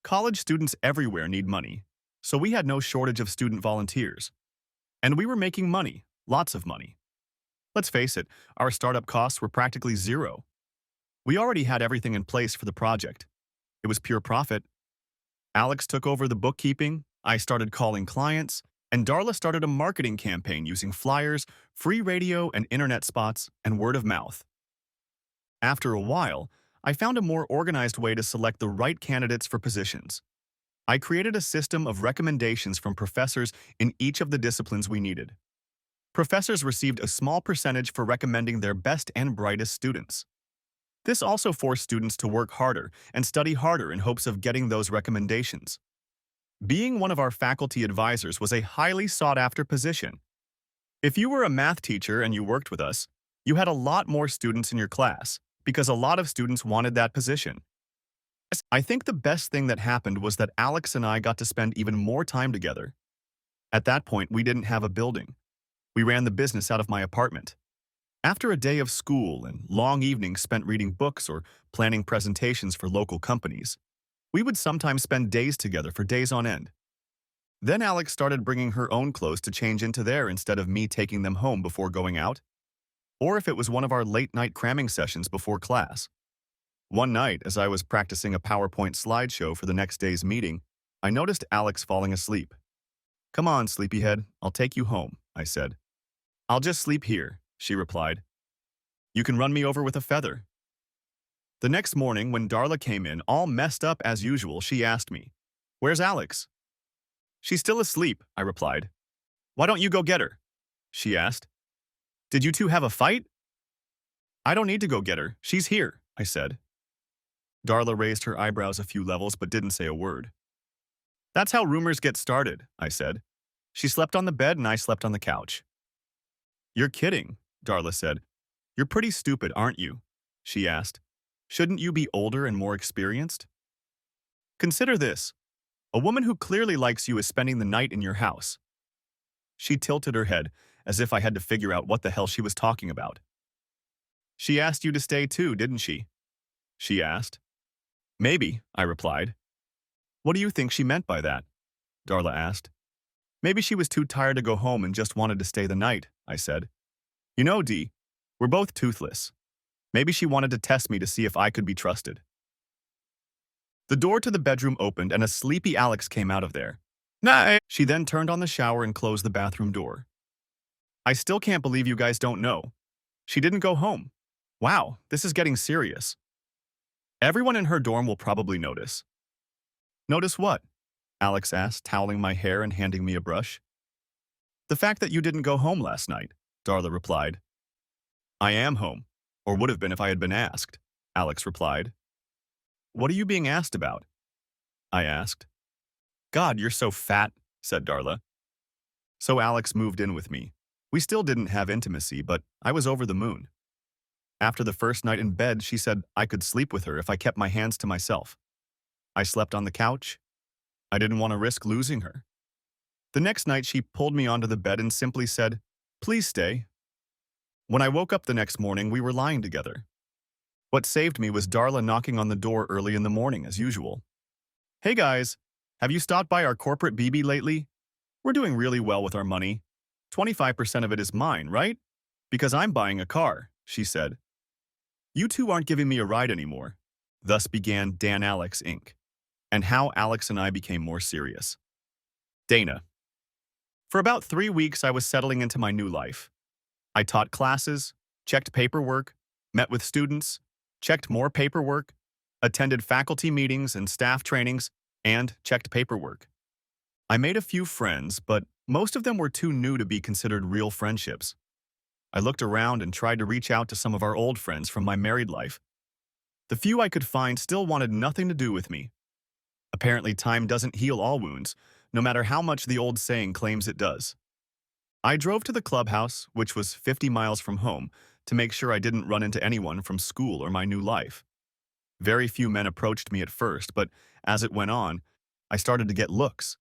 College students everywhere need money, so we had no shortage of student volunteers. And we were making money, lots of money. Let's face it, our startup costs were practically zero. We already had everything in place for the project. It was pure profit. Alex took over the bookkeeping, I started calling clients, And Darla started a marketing campaign using flyers, free radio and internet spots, and word of mouth. After a while, I found a more organized way to select the right candidates for positions. I created a system of recommendations from professors in each of the disciplines we needed. Professors received a small percentage for recommending their best and brightest students. This also forced students to work harder and study harder in hopes of getting those recommendations. Being one of our faculty advisors was a highly sought-after position. If you were a math teacher and you worked with us, you had a lot more students in your class because a lot of students wanted that position. I think the best thing that happened was that Alex and I got to spend even more time together. At that point, we didn't have a building. We ran the business out of my apartment. After a day of school and long evenings spent reading books or planning presentations for local companies, we would sometimes spend days together for days on end. Then Alex started bringing her own clothes to change into there instead of me taking them home before going out, or if it was one of our late-night cramming sessions before class. One night, as I was practicing a PowerPoint slideshow for the next day's meeting, I noticed Alex falling asleep. "Come on, sleepyhead, I'll take you home," I said. "I'll just sleep here," she replied. "You can run me over with a feather." The next morning, when Darla came in, all messed up as usual, she asked me, "Where's Alex?" "She's still asleep," I replied. "Why don't you go get her?" she asked. "Did you two have a fight?" "I don't need to go get her. She's here," I said. Darla raised her eyebrows a few levels but didn't say a word. "That's how rumors get started," I said. "She slept on the bed and I slept on the couch." "You're kidding," Darla said. "You're pretty stupid, aren't you?" she asked. "Shouldn't you be older and more experienced? Consider this. A woman who clearly likes you is spending the night in your house." She tilted her head, as if I had to figure out what the hell she was talking about. "She asked you to stay too, didn't she?" she asked. "Maybe," I replied. "What do you think she meant by that?" Darla asked. "Maybe she was too tired to go home and just wanted to stay the night," I said. "You know, Dee, we're both toothless. Maybe she wanted to test me to see if I could be trusted." The door to the bedroom opened and a sleepy Alex came out of there. "Night!" She then turned on the shower and closed the bathroom door. "I still can't believe you guys don't know. She didn't go home. Wow, this is getting serious. Everyone in her dorm will probably notice." "Notice what?" Alex asked, toweling my hair and handing me a brush. "The fact that you didn't go home last night," Darla replied. "I am home, or would have been if I had been asked," Alex replied. "What are you being asked about?" I asked. "God, you're so fat," said Darla. So Alex moved in with me. We still didn't have intimacy, but I was over the moon. After the first night in bed, she said I could sleep with her if I kept my hands to myself. I slept on the couch. I didn't want to risk losing her. The next night, she pulled me onto the bed and simply said, "Please stay." When I woke up the next morning, we were lying together. What saved me was Darla knocking on the door early in the morning, as usual. "Hey guys, have you stopped by our corporate BB lately? We're doing really well with our money. 25% of it is mine, right? Because I'm buying a car," she said. "You two aren't giving me a ride anymore." Thus began Dan Alex Inc., and how Alex and I became more serious. Dana. For about 3 weeks, I was settling into my new life. I taught classes, checked paperwork, met with students, checked more paperwork, attended faculty meetings and staff trainings, and checked paperwork. I made a few friends, but most of them were too new to be considered real friendships. I looked around and tried to reach out to some of our old friends from my married life. The few I could find still wanted nothing to do with me. Apparently, time doesn't heal all wounds, no matter how much the old saying claims it does. I drove to the clubhouse, which was 50 miles from home, to make sure I didn't run into anyone from school or my new life. Very few men approached me at first, but as it went on, I started to get looks.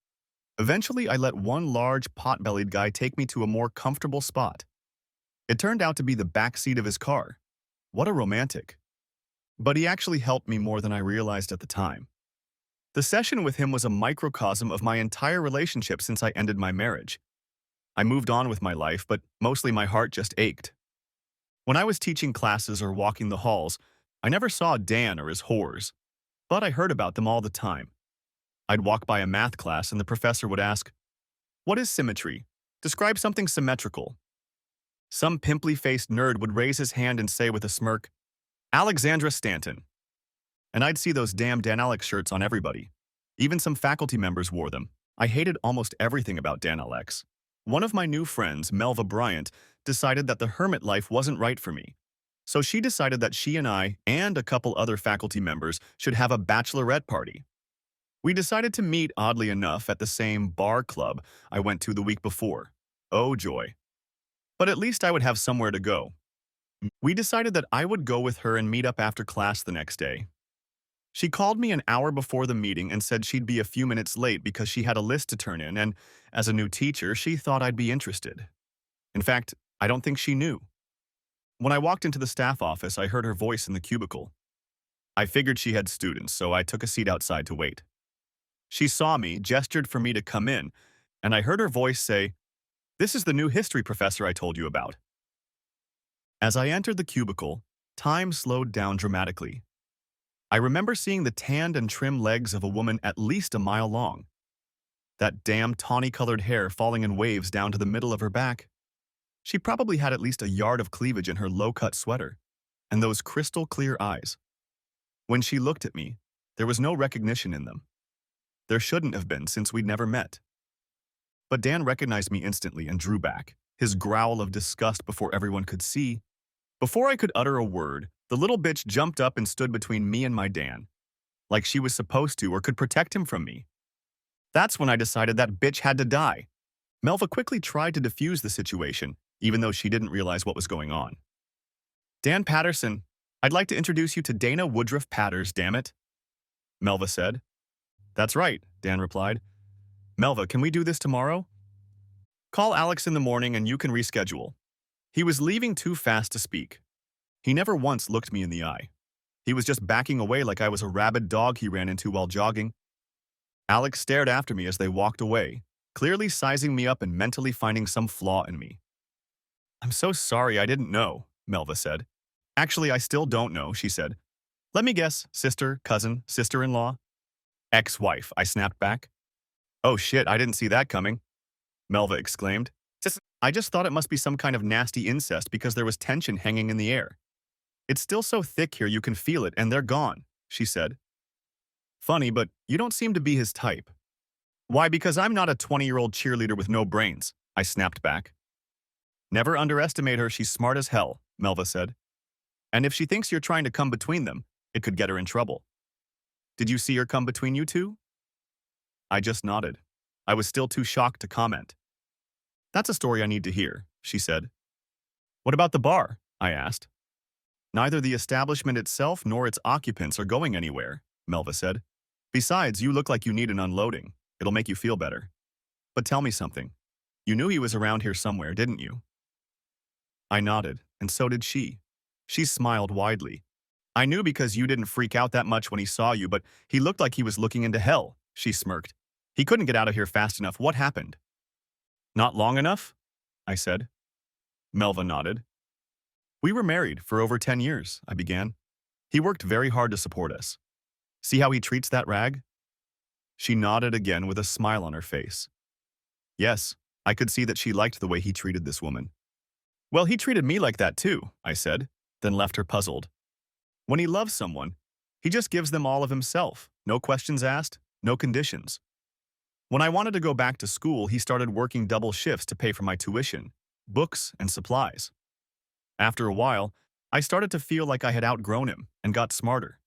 Eventually, I let one large, pot-bellied guy take me to a more comfortable spot. It turned out to be the back seat of his car. What a romantic. But he actually helped me more than I realized at the time. The session with him was a microcosm of my entire relationship since I ended my marriage. I moved on with my life, but mostly my heart just ached. When I was teaching classes or walking the halls, I never saw Dan or his whores, but I heard about them all the time. I'd walk by a math class and the professor would ask, What is symmetry? Describe something symmetrical. Some pimply-faced nerd would raise his hand and say with a smirk, Alexandra Stanton. And I'd see those damn Dan Alex shirts on everybody. Even some faculty members wore them. I hated almost everything about Dan Alex. One of my new friends, Melva Bryant, decided that the hermit life wasn't right for me. So she decided that she and I, and a couple other faculty members, should have a bachelorette party. We decided to meet, oddly enough, at the same bar club I went to the week before. Oh joy. But at least I would have somewhere to go. We decided that I would go with her and meet up after class the next day. She called me an hour before the meeting and said she'd be a few minutes late because she had a list to turn in, and as a new teacher, she thought I'd be interested. In fact, I don't think she knew. When I walked into the staff office, I heard her voice in the cubicle. I figured she had students, so I took a seat outside to wait. She saw me, gestured for me to come in, and I heard her voice say, "This is the new history professor I told you about." As I entered the cubicle, time slowed down dramatically. I remember seeing the tanned and trim legs of a woman at least a mile long. That damn tawny-colored hair falling in waves down to the middle of her back. She probably had at least a yard of cleavage in her low-cut sweater, and those crystal-clear eyes. When she looked at me, there was no recognition in them. There shouldn't have been since we'd never met. But Dan recognized me instantly and drew back, his growl of disgust before everyone could see. Before I could utter a word, the little bitch jumped up and stood between me and my Dan, like she was supposed to or could protect him from me. That's when I decided that bitch had to die. Melva quickly tried to defuse the situation, even though she didn't realize what was going on. Dan Patterson, I'd like to introduce you to Dana Woodruff Patters, damn it, Melva said. That's right, Dan replied. Melva, can we do this tomorrow? Call Alex in the morning and you can reschedule. He was leaving too fast to speak. He never once looked me in the eye. He was just backing away like I was a rabid dog he ran into while jogging. Alex stared after me as they walked away, clearly sizing me up and mentally finding some flaw in me. I'm so sorry, I didn't know, Melva said. Actually, I still don't know, she said. Let me guess, sister, cousin, sister-in-law? Ex-wife, I snapped back. Oh shit, I didn't see that coming, Melva exclaimed. I just thought it must be some kind of nasty incest because there was tension hanging in the air. It's still so thick here you can feel it and they're gone, she said. Funny, but you don't seem to be his type. Why, because I'm not a 20-year-old cheerleader with no brains, I snapped back. Never underestimate her, she's smart as hell, Melva said. And if she thinks you're trying to come between them, it could get her in trouble. Did you see her come between you two? I just nodded. I was still too shocked to comment. That's a story I need to hear, she said. What about the bar? I asked. Neither the establishment itself nor its occupants are going anywhere, Melva said. Besides, you look like you need an unloading. It'll make you feel better. But tell me something. You knew he was around here somewhere, didn't you? I nodded, and so did she. She smiled widely. I knew because you didn't freak out that much when he saw you, but he looked like he was looking into hell, she smirked. He couldn't get out of here fast enough. What happened? Not long enough? I said. Melva nodded. We were married for over 10 years, I began. He worked very hard to support us. See how he treats that rag? She nodded again with a smile on her face. Yes, I could see that she liked the way he treated this woman. Well, he treated me like that too, I said, then left her puzzled. When he loves someone, he just gives them all of himself, no questions asked, no conditions. When I wanted to go back to school, he started working double shifts to pay for my tuition, books, and supplies. After a while, I started to feel like I had outgrown him and got smarter.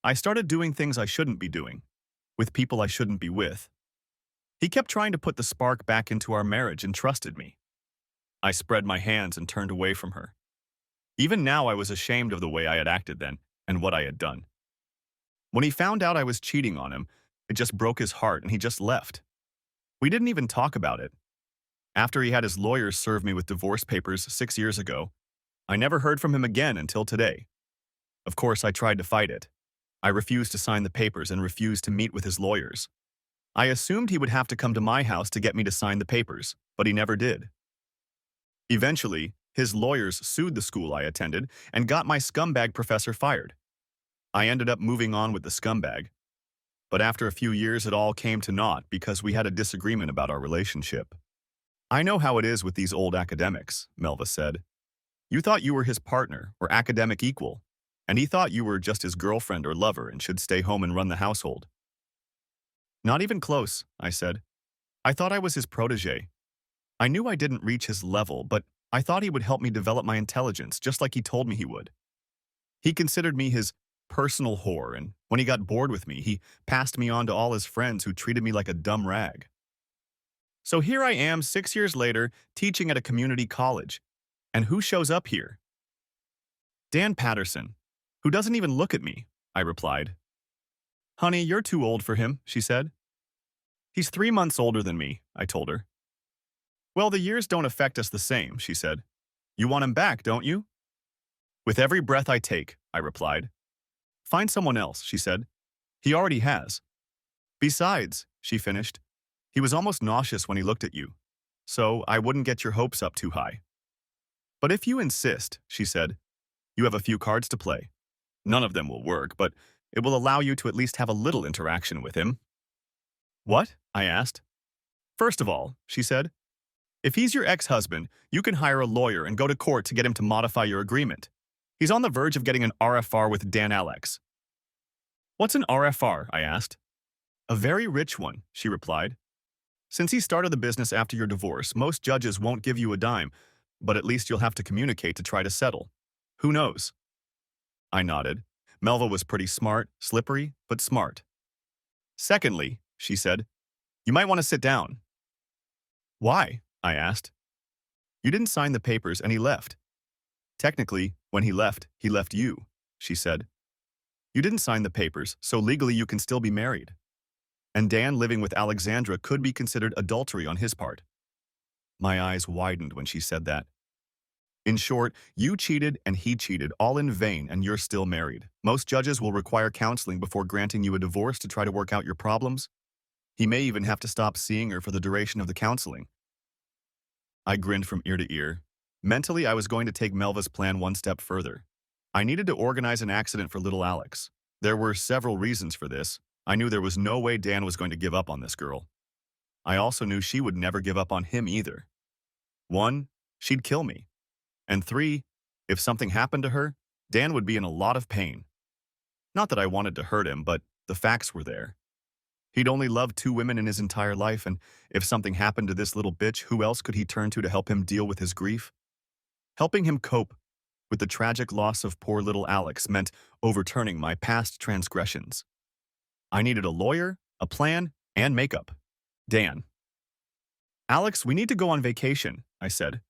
I started doing things I shouldn't be doing, with people I shouldn't be with. He kept trying to put the spark back into our marriage and trusted me. I spread my hands and turned away from her. Even now, I was ashamed of the way I had acted then and what I had done. When he found out I was cheating on him, it just broke his heart and he just left. We didn't even talk about it. After he had his lawyers serve me with divorce papers 6 years ago, I never heard from him again until today. Of course, I tried to fight it. I refused to sign the papers and refused to meet with his lawyers. I assumed he would have to come to my house to get me to sign the papers, but he never did. Eventually, his lawyers sued the school I attended and got my scumbag professor fired. I ended up moving on with the scumbag. but after a few years it all came to naught because we had a disagreement about our relationship. I know how it is with these old academics, Melva said. You thought you were his partner or academic equal, and he thought you were just his girlfriend or lover and should stay home and run the household. Not even close, I said. I thought I was his protege. I knew I didn't reach his level, but I thought he would help me develop my intelligence just like he told me he would. He considered me his personal whore, and when he got bored with me, he passed me on to all his friends who treated me like a dumb rag. So here I am 6 years later, teaching at a community college. And who shows up here? Dan Patterson, who doesn't even look at me, I replied. Honey, you're too old for him, she said. He's 3 months older than me, I told her. Well, the years don't affect us the same, she said. You want him back, don't you? With every breath I take, I replied. Find someone else, she said. He already has. Besides, she finished, he was almost nauseous when he looked at you, so I wouldn't get your hopes up too high. But if you insist, she said, you have a few cards to play. None of them will work, but it will allow you to at least have a little interaction with him. What? I asked. First of all, she said, if he's your ex-husband, you can hire a lawyer and go to court to get him to modify your agreement. He's on the verge of getting an RFR with Dan Alex. What's an RFR? I asked. A very rich one, she replied. Since he started the business after your divorce, most judges won't give you a dime, but at least you'll have to communicate to try to settle. Who knows? I nodded. Melva was pretty smart, slippery, but smart. Secondly, she said, you might want to sit down. Why? I asked. You didn't sign the papers and he left. Technically, when he left you, she said. You didn't sign the papers, so legally you can still be married. And Dan living with Alexandra could be considered adultery on his part. My eyes widened when she said that. In short, you cheated and he cheated, all in vain, and you're still married. Most judges will require counseling before granting you a divorce to try to work out your problems. He may even have to stop seeing her for the duration of the counseling. I grinned from ear to ear. Mentally, I was going to take Melva's plan one step further. I needed to organize an accident for little Alex. There were several reasons for this. I knew there was no way Dan was going to give up on this girl. I also knew she would never give up on him either. 1, she'd kill me. And 3, if something happened to her, Dan would be in a lot of pain. Not that I wanted to hurt him, but the facts were there. He'd only loved 2 women in his entire life, and if something happened to this little bitch, who else could he turn to help him deal with his grief? Helping him cope with the tragic loss of poor little Alex meant overturning my past transgressions. I needed a lawyer, a plan, and makeup. Dan. Alex, we need to go on vacation, I said.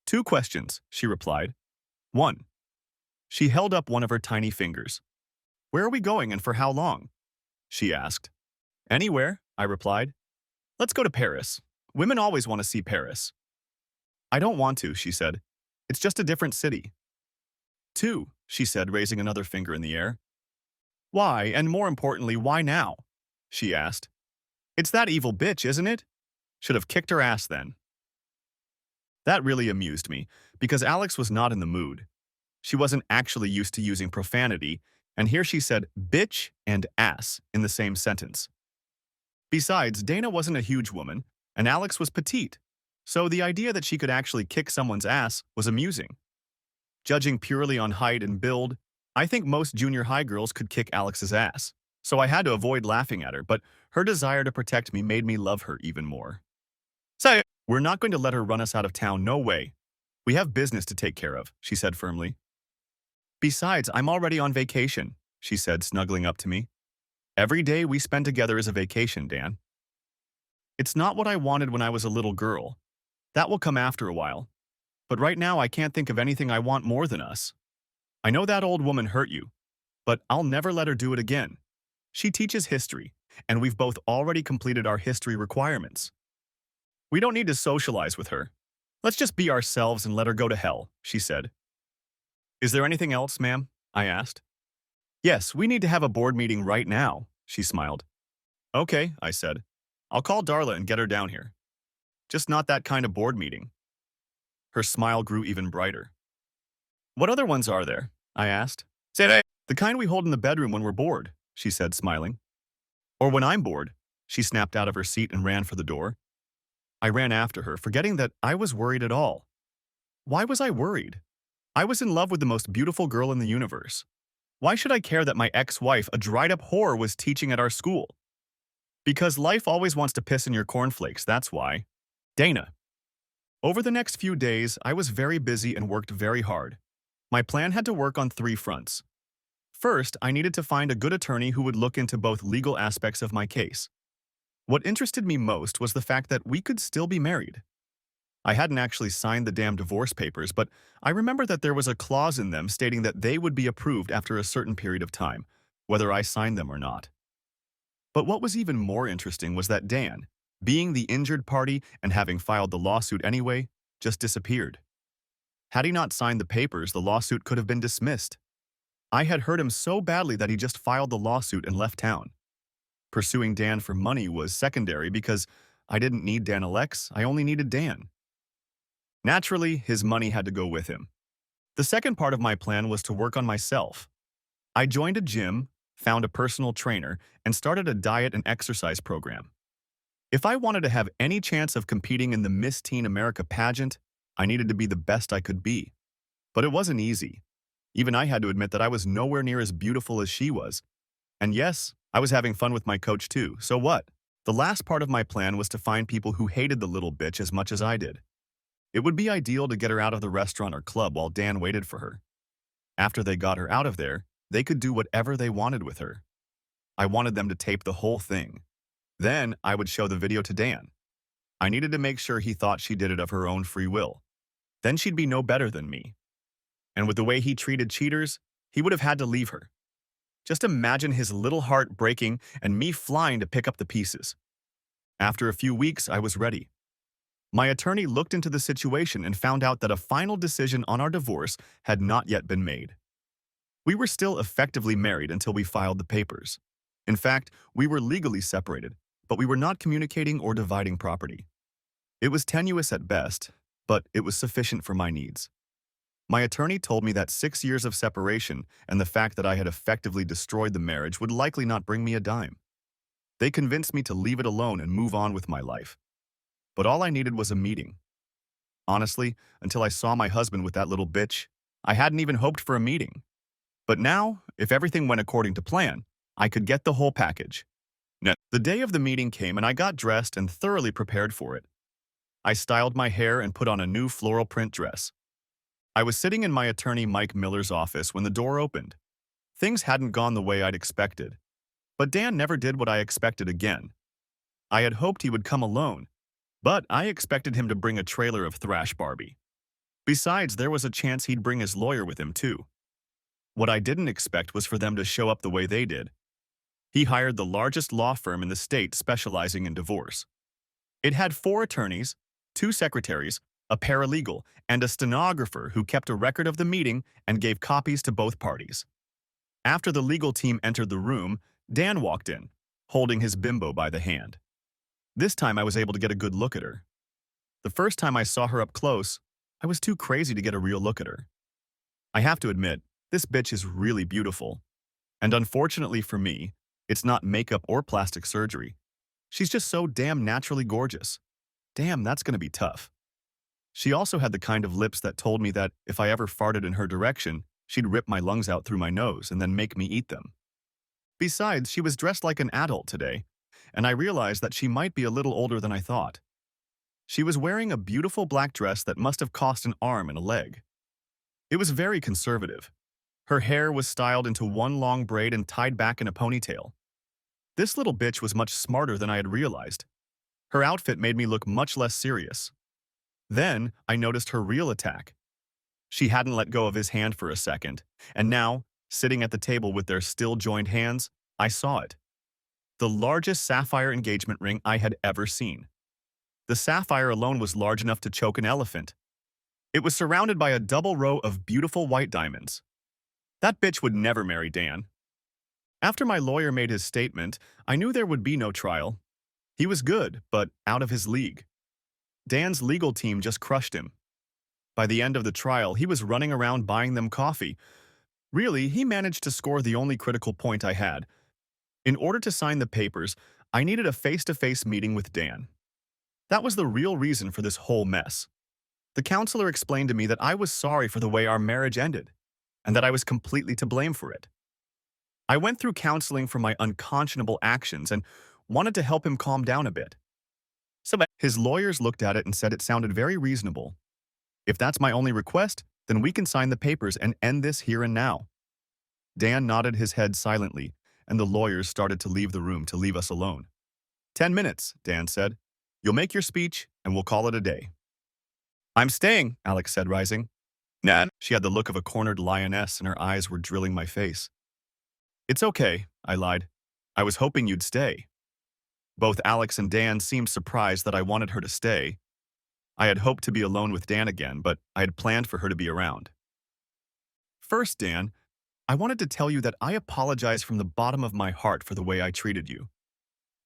2 questions, she replied. 1. She held up one of her tiny fingers. Where are we going and for how long? She asked. Anywhere, I replied. Let's go to Paris. Women always want to see Paris. I don't want to, she said. It's just a different city. 2, she said, raising another finger in the air. Why, and more importantly, why now? She asked. It's that evil bitch, isn't it? Should have kicked her ass then. That really amused me, because Alex was not in the mood. She wasn't actually used to using profanity, and here she said bitch and ass in the same sentence. Besides, Dana wasn't a huge woman, and Alex was petite, so the idea that she could actually kick someone's ass was amusing. Judging purely on height and build, I think most junior high girls could kick Alex's ass, so I had to avoid laughing at her, but her desire to protect me made me love her even more. So, we're not going to let her run us out of town, no way. We have business to take care of, she said firmly. Besides, I'm already on vacation, she said, snuggling up to me. Every day we spend together is a vacation, Dan. It's not what I wanted when I was a little girl. That will come after a while. But right now I can't think of anything I want more than us. I know that old woman hurt you, but I'll never let her do it again. She teaches history, and we've both already completed our history requirements. We don't need to socialize with her. Let's just be ourselves and let her go to hell, she said. Is there anything else, ma'am? I asked. Yes, we need to have a board meeting right now, she smiled. Okay, I said. I'll call Darla and get her down here. Just not that kind of board meeting. Her smile grew even brighter. What other ones are there? I asked. Say that. The kind we hold in the bedroom when we're bored, she said, smiling. Or when I'm bored, she snapped out of her seat and ran for the door. I ran after her, forgetting that I was worried at all. Why was I worried? I was in love with the most beautiful girl in the universe. Why should I care that my ex-wife, a dried-up whore, was teaching at our school? Because life always wants to piss in your cornflakes, that's why. Dana. Over the next few days, I was very busy and worked very hard. My plan had to work on 3 fronts. First, I needed to find a good attorney who would look into both legal aspects of my case. What interested me most was the fact that we could still be married. I hadn't actually signed the damn divorce papers, but I remember that there was a clause in them stating that they would be approved after a certain period of time, whether I signed them or not. But what was even more interesting was that Dan, being the injured party and having filed the lawsuit anyway, just disappeared. Had he not signed the papers, the lawsuit could have been dismissed. I had hurt him so badly that he just filed the lawsuit and left town. Pursuing Dan for money was secondary because I didn't need Dan Alex, I only needed Dan. Naturally, his money had to go with him. The second part of my plan was to work on myself. I joined a gym, found a personal trainer, and started a diet and exercise program. If I wanted to have any chance of competing in the Miss Teen America pageant, I needed to be the best I could be. But it wasn't easy. Even I had to admit that I was nowhere near as beautiful as she was. And yes, I was having fun with my coach too, so what? The last part of my plan was to find people who hated the little bitch as much as I did. It would be ideal to get her out of the restaurant or club while Dan waited for her. After they got her out of there, they could do whatever they wanted with her. I wanted them to tape the whole thing. Then I would show the video to Dan. I needed to make sure he thought she did it of her own free will. Then she'd be no better than me. And with the way he treated cheaters, he would have had to leave her. Just imagine his little heart breaking and me flying to pick up the pieces. After a few weeks, I was ready. My attorney looked into the situation and found out that a final decision on our divorce had not yet been made. We were still effectively married until we filed the papers. In fact, we were legally separated, but we were not communicating or dividing property. It was tenuous at best, but it was sufficient for my needs. My attorney told me that 6 years of separation and the fact that I had effectively destroyed the marriage would likely not bring me a dime. They convinced me to leave it alone and move on with my life. But all I needed was a meeting. Honestly, until I saw my husband with that little bitch, I hadn't even hoped for a meeting. But now, if everything went according to plan, I could get the whole package. Now, the day of the meeting came and I got dressed and thoroughly prepared for it. I styled my hair and put on a new floral print dress. I was sitting in my attorney Mike Miller's office when the door opened. Things hadn't gone the way I'd expected. But Dan never did what I expected again. I had hoped he would come alone, but I expected him to bring a trailer of Thrash Barbie. Besides, there was a chance he'd bring his lawyer with him too. What I didn't expect was for them to show up the way they did. He hired the largest law firm in the state specializing in divorce. It had 4 attorneys, 2 secretaries, a paralegal, and a stenographer who kept a record of the meeting and gave copies to both parties. After the legal team entered the room, Dan walked in, holding his bimbo by the hand. This time I was able to get a good look at her. The first time I saw her up close, I was too crazy to get a real look at her. I have to admit, this bitch is really beautiful. And unfortunately for me, it's not makeup or plastic surgery. She's just so damn naturally gorgeous. Damn, that's gonna be tough. She also had the kind of lips that told me that if I ever farted in her direction, she'd rip my lungs out through my nose and then make me eat them. Besides, she was dressed like an adult today, and I realized that she might be a little older than I thought. She was wearing a beautiful black dress that must have cost an arm and a leg. It was very conservative. Her hair was styled into one long braid and tied back in a ponytail. This little bitch was much smarter than I had realized. Her outfit made me look much less serious. Then, I noticed her real attack. She hadn't let go of his hand for a second, and now, sitting at the table with their still joined hands, I saw it. The largest sapphire engagement ring I had ever seen. The sapphire alone was large enough to choke an elephant. It was surrounded by a double row of beautiful white diamonds. That bitch would never marry Dan. After my lawyer made his statement, I knew there would be no trial. He was good, but out of his league. Dan's legal team just crushed him. By the end of the trial, he was running around buying them coffee. Really, he managed to score the only critical point I had. In order to sign the papers, I needed a face-to-face meeting with Dan. That was the real reason for this whole mess. The counselor explained to me that I was sorry for the way our marriage ended, and that I was completely to blame for it. I went through counseling for my unconscionable actions and wanted to help him calm down a bit. His lawyers looked at it and said it sounded very reasonable. If that's my only request, then we can sign the papers and end this here and now. Dan nodded his head silently, and the lawyers started to leave the room to leave us alone. 10 minutes, Dan said. You'll make your speech, and we'll call it a day. I'm staying, Alex said, rising. Nah. She had the look of a cornered lioness, and her eyes were drilling my face. It's okay, I lied. I was hoping you'd stay. Both Alex and Dan seemed surprised that I wanted her to stay. I had hoped to be alone with Dan again, but I had planned for her to be around. First, Dan, I wanted to tell you that I apologize from the bottom of my heart for the way I treated you,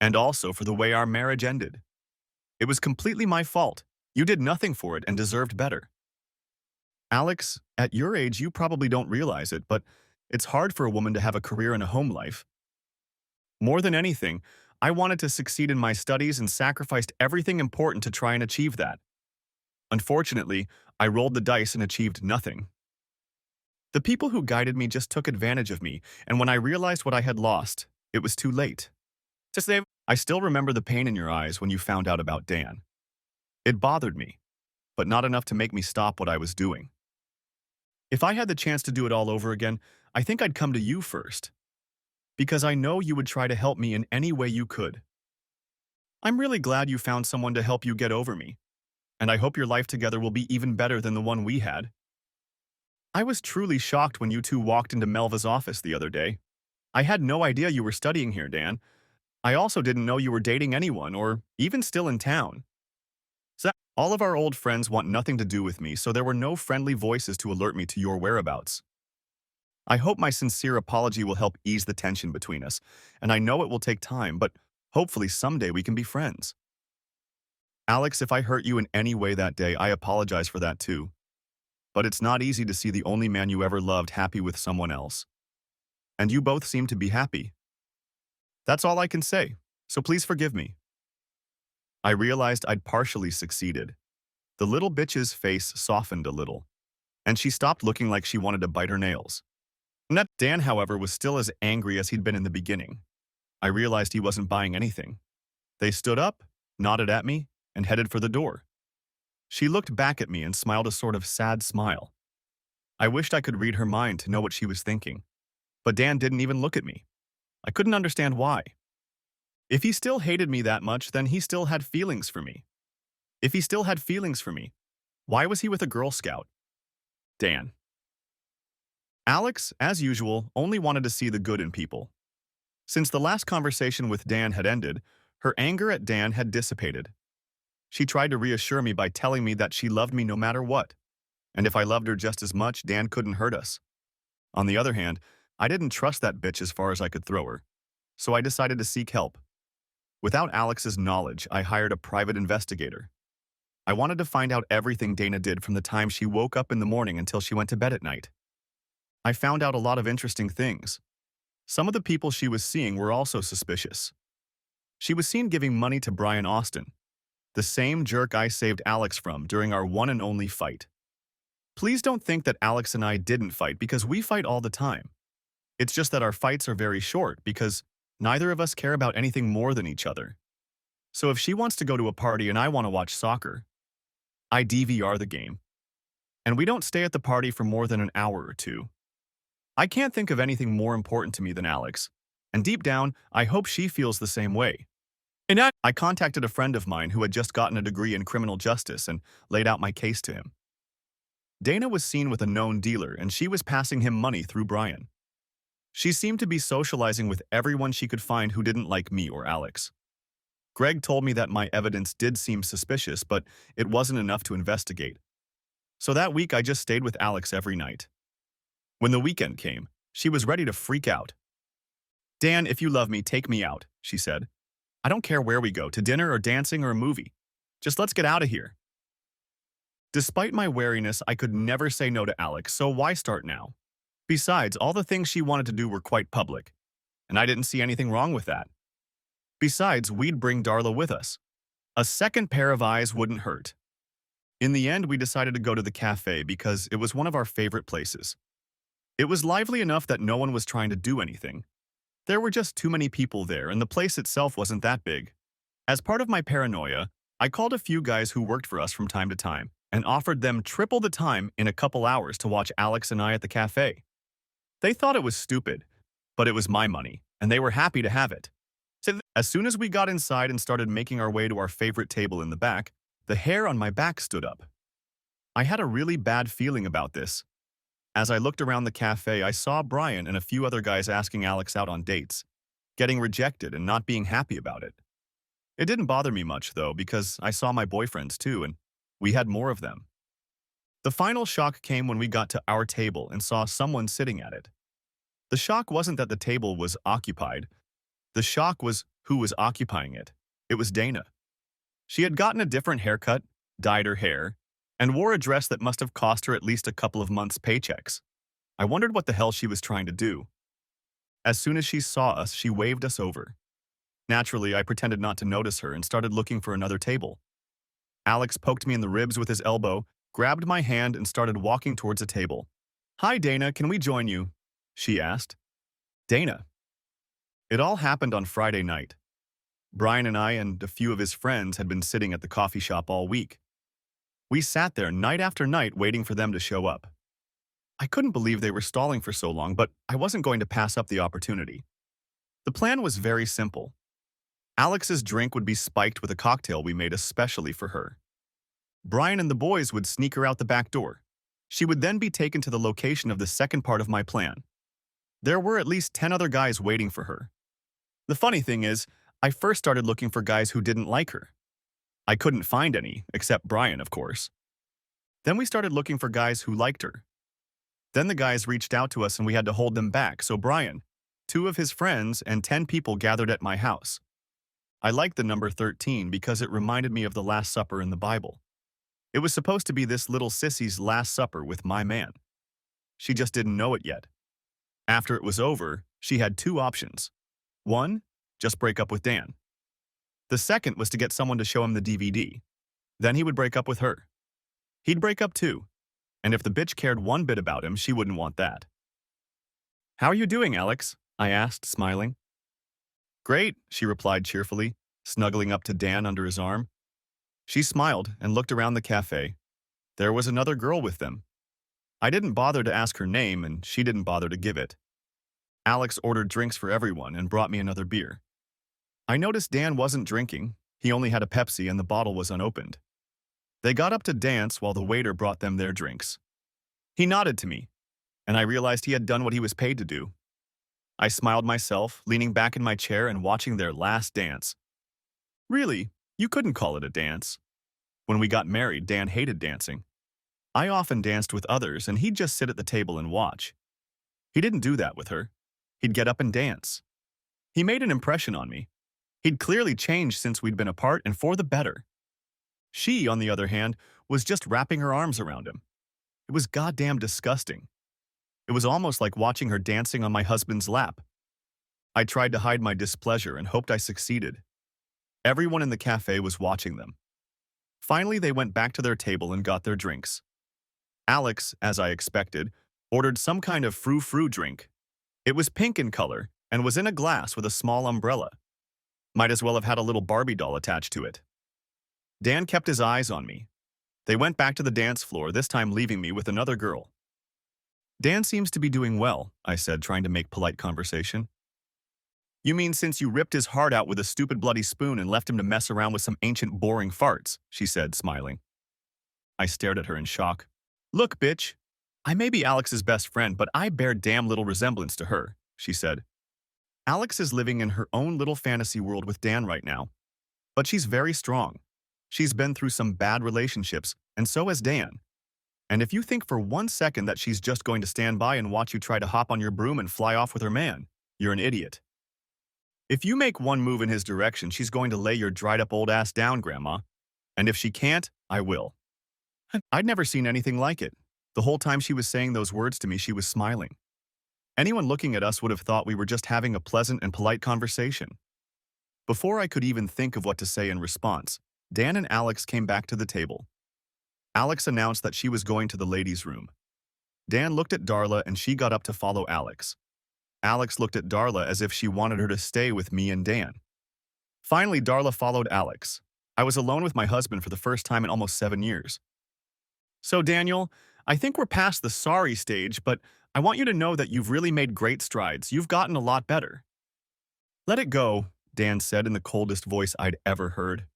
and also for the way our marriage ended. It was completely my fault. You did nothing for it and deserved better. Alex, at your age, you probably don't realize it, but it's hard for a woman to have a career and a home life. More than anything, I wanted to succeed in my studies and sacrificed everything important to try and achieve that. Unfortunately, I rolled the dice and achieved nothing. The people who guided me just took advantage of me, and when I realized what I had lost, it was too late. I still remember the pain in your eyes when you found out about Dan. It bothered me, but not enough to make me stop what I was doing. If I had the chance to do it all over again, I think I'd come to you first, because I know you would try to help me in any way you could. I'm really glad you found someone to help you get over me, and I hope your life together will be even better than the one we had. I was truly shocked when you two walked into Melva's office the other day. I had no idea you were studying here, Dan. I also didn't know you were dating anyone or even still in town. All of our old friends want nothing to do with me, so there were no friendly voices to alert me to your whereabouts. I hope my sincere apology will help ease the tension between us, and I know it will take time, but hopefully someday we can be friends. Alex, if I hurt you in any way that day, I apologize for that too. But it's not easy to see the only man you ever loved happy with someone else. And you both seem to be happy. That's all I can say, so please forgive me. I realized I'd partially succeeded. The little bitch's face softened a little, and she stopped looking like she wanted to bite her nails. Dan, however, was still as angry as he'd been in the beginning. I realized he wasn't buying anything. They stood up, nodded at me, and headed for the door. She looked back at me and smiled a sort of sad smile. I wished I could read her mind to know what she was thinking. But Dan didn't even look at me. I couldn't understand why. If he still hated me that much, then he still had feelings for me. If he still had feelings for me, why was he with a Girl Scout? Dan. Alex, as usual, only wanted to see the good in people. Since the last conversation with Dan had ended, her anger at Dan had dissipated. She tried to reassure me by telling me that she loved me no matter what, and if I loved her just as much, Dan couldn't hurt us. On the other hand, I didn't trust that bitch as far as I could throw her, so I decided to seek help. Without Alex's knowledge, I hired a private investigator. I wanted to find out everything Dana did from the time she woke up in the morning until she went to bed at night. I found out a lot of interesting things. Some of the people she was seeing were also suspicious. She was seen giving money to Brian Austin, the same jerk I saved Alex from during our one and only fight. Please don't think that Alex and I didn't fight, because we fight all the time. It's just that our fights are very short because neither of us care about anything more than each other. So if she wants to go to a party and I want to watch soccer, I DVR the game. And we don't stay at the party for more than an hour or two. I can't think of anything more important to me than Alex, and deep down, I hope she feels the same way. I contacted a friend of mine who had just gotten a degree in criminal justice and laid out my case to him. Dana was seen with a known dealer, and she was passing him money through Brian. She seemed to be socializing with everyone she could find who didn't like me or Alex. Greg told me that my evidence did seem suspicious, but it wasn't enough to investigate. So that week I just stayed with Alex every night. When the weekend came, she was ready to freak out. Dan, if you love me, take me out, she said. I don't care where we go, to dinner or dancing or a movie. Just let's get out of here. Despite my wariness, I could never say no to Alex, so why start now? Besides, all the things she wanted to do were quite public, and I didn't see anything wrong with that. Besides, we'd bring Darla with us. A second pair of eyes wouldn't hurt. In the end, we decided to go to the cafe because it was one of our favorite places. It was lively enough that no one was trying to do anything. There were just too many people there, and the place itself wasn't that big. As part of my paranoia, I called a few guys who worked for us from time to time and offered them triple the time in a couple hours to watch Alex and I at the cafe. They thought it was stupid, but it was my money, and they were happy to have it. So as soon as we got inside and started making our way to our favorite table in the back, the hair on my back stood up. I had a really bad feeling about this. As I looked around the cafe, I saw Brian and a few other guys asking Alex out on dates, getting rejected and not being happy about it. It didn't bother me much, though, because I saw my boyfriends too, and we had more of them. The final shock came when we got to our table and saw someone sitting at it. The shock wasn't that the table was occupied. The shock was who was occupying it. It was Dana. She had gotten a different haircut, dyed her hair, and wore a dress that must have cost her at least a couple of months' paychecks. I wondered what the hell she was trying to do. As soon as she saw us, she waved us over. Naturally, I pretended not to notice her and started looking for another table. Alex poked me in the ribs with his elbow, grabbed my hand, and started walking towards a table. "Hi, Dana, can we join you?" she asked. Dana. It all happened on Friday night. Brian and I and a few of his friends had been sitting at the coffee shop all week. We sat there night after night waiting for them to show up. I couldn't believe they were stalling for so long, but I wasn't going to pass up the opportunity. The plan was very simple. Alex's drink would be spiked with a cocktail we made especially for her. Brian and the boys would sneak her out the back door. She would then be taken to the location of the second part of my plan. There were at least 10 other guys waiting for her. The funny thing is, I first started looking for guys who didn't like her. I couldn't find any, except Brian, of course. Then we started looking for guys who liked her. Then the guys reached out to us and we had to hold them back, so Brian, 2 of his friends, and 10 people gathered at my house. I liked the number 13 because it reminded me of the Last Supper in the Bible. It was supposed to be this little sissy's last supper with my man. She just didn't know it yet. After it was over, she had 2 options. 1, just break up with Dan. The second was to get someone to show him the DVD. Then he would break up with her. He'd break up too. And if the bitch cared one bit about him, she wouldn't want that. "How are you doing, Alex?" I asked, smiling. "Great," she replied cheerfully, snuggling up to Dan under his arm. She smiled and looked around the cafe. There was another girl with them. I didn't bother to ask her name, and she didn't bother to give it. Alex ordered drinks for everyone and brought me another beer. I noticed Dan wasn't drinking. He only had a Pepsi and the bottle was unopened. They got up to dance while the waiter brought them their drinks. He nodded to me, and I realized he had done what he was paid to do. I smiled myself, leaning back in my chair and watching their last dance. Really, you couldn't call it a dance. When we got married, Dan hated dancing. I often danced with others, and he'd just sit at the table and watch. He didn't do that with her. He'd get up and dance. He made an impression on me. He'd clearly changed since we'd been apart, and for the better. She, on the other hand, was just wrapping her arms around him. It was goddamn disgusting. It was almost like watching her dancing on my husband's lap. I tried to hide my displeasure and hoped I succeeded. Everyone in the cafe was watching them. Finally, they went back to their table and got their drinks. Alex, as I expected, ordered some kind of frou-frou drink. It was pink in color and was in a glass with a small umbrella. Might as well have had a little Barbie doll attached to it. Dan kept his eyes on me. They went back to the dance floor, this time leaving me with another girl. "Dan seems to be doing well," I said, trying to make polite conversation. "You mean since you ripped his heart out with a stupid bloody spoon and left him to mess around with some ancient boring farts," she said, smiling. I stared at her in shock. "Look, bitch, I may be Alex's best friend, but I bear damn little resemblance to her," she said. "Alex is living in her own little fantasy world with Dan right now. But she's very strong. She's been through some bad relationships, and so has Dan. And if you think for 1 second that she's just going to stand by and watch you try to hop on your broom and fly off with her man, you're an idiot. If you make one move in his direction, she's going to lay your dried-up old ass down, Grandma. And if she can't, I will." I'd never seen anything like it. The whole time she was saying those words to me, she was smiling. Anyone looking at us would have thought we were just having a pleasant and polite conversation. Before I could even think of what to say in response, Dan and Alex came back to the table. Alex announced that she was going to the ladies' room. Dan looked at Darla and she got up to follow Alex. Alex looked at Darla as if she wanted her to stay with me and Dan. Finally, Darla followed Alex. I was alone with my husband for the first time in almost 7 years. So Daniel, I think we're past the sorry stage, but I want you to know that you've really made great strides. You've gotten a lot better. Let it go, Dan said in the coldest voice I'd ever heard.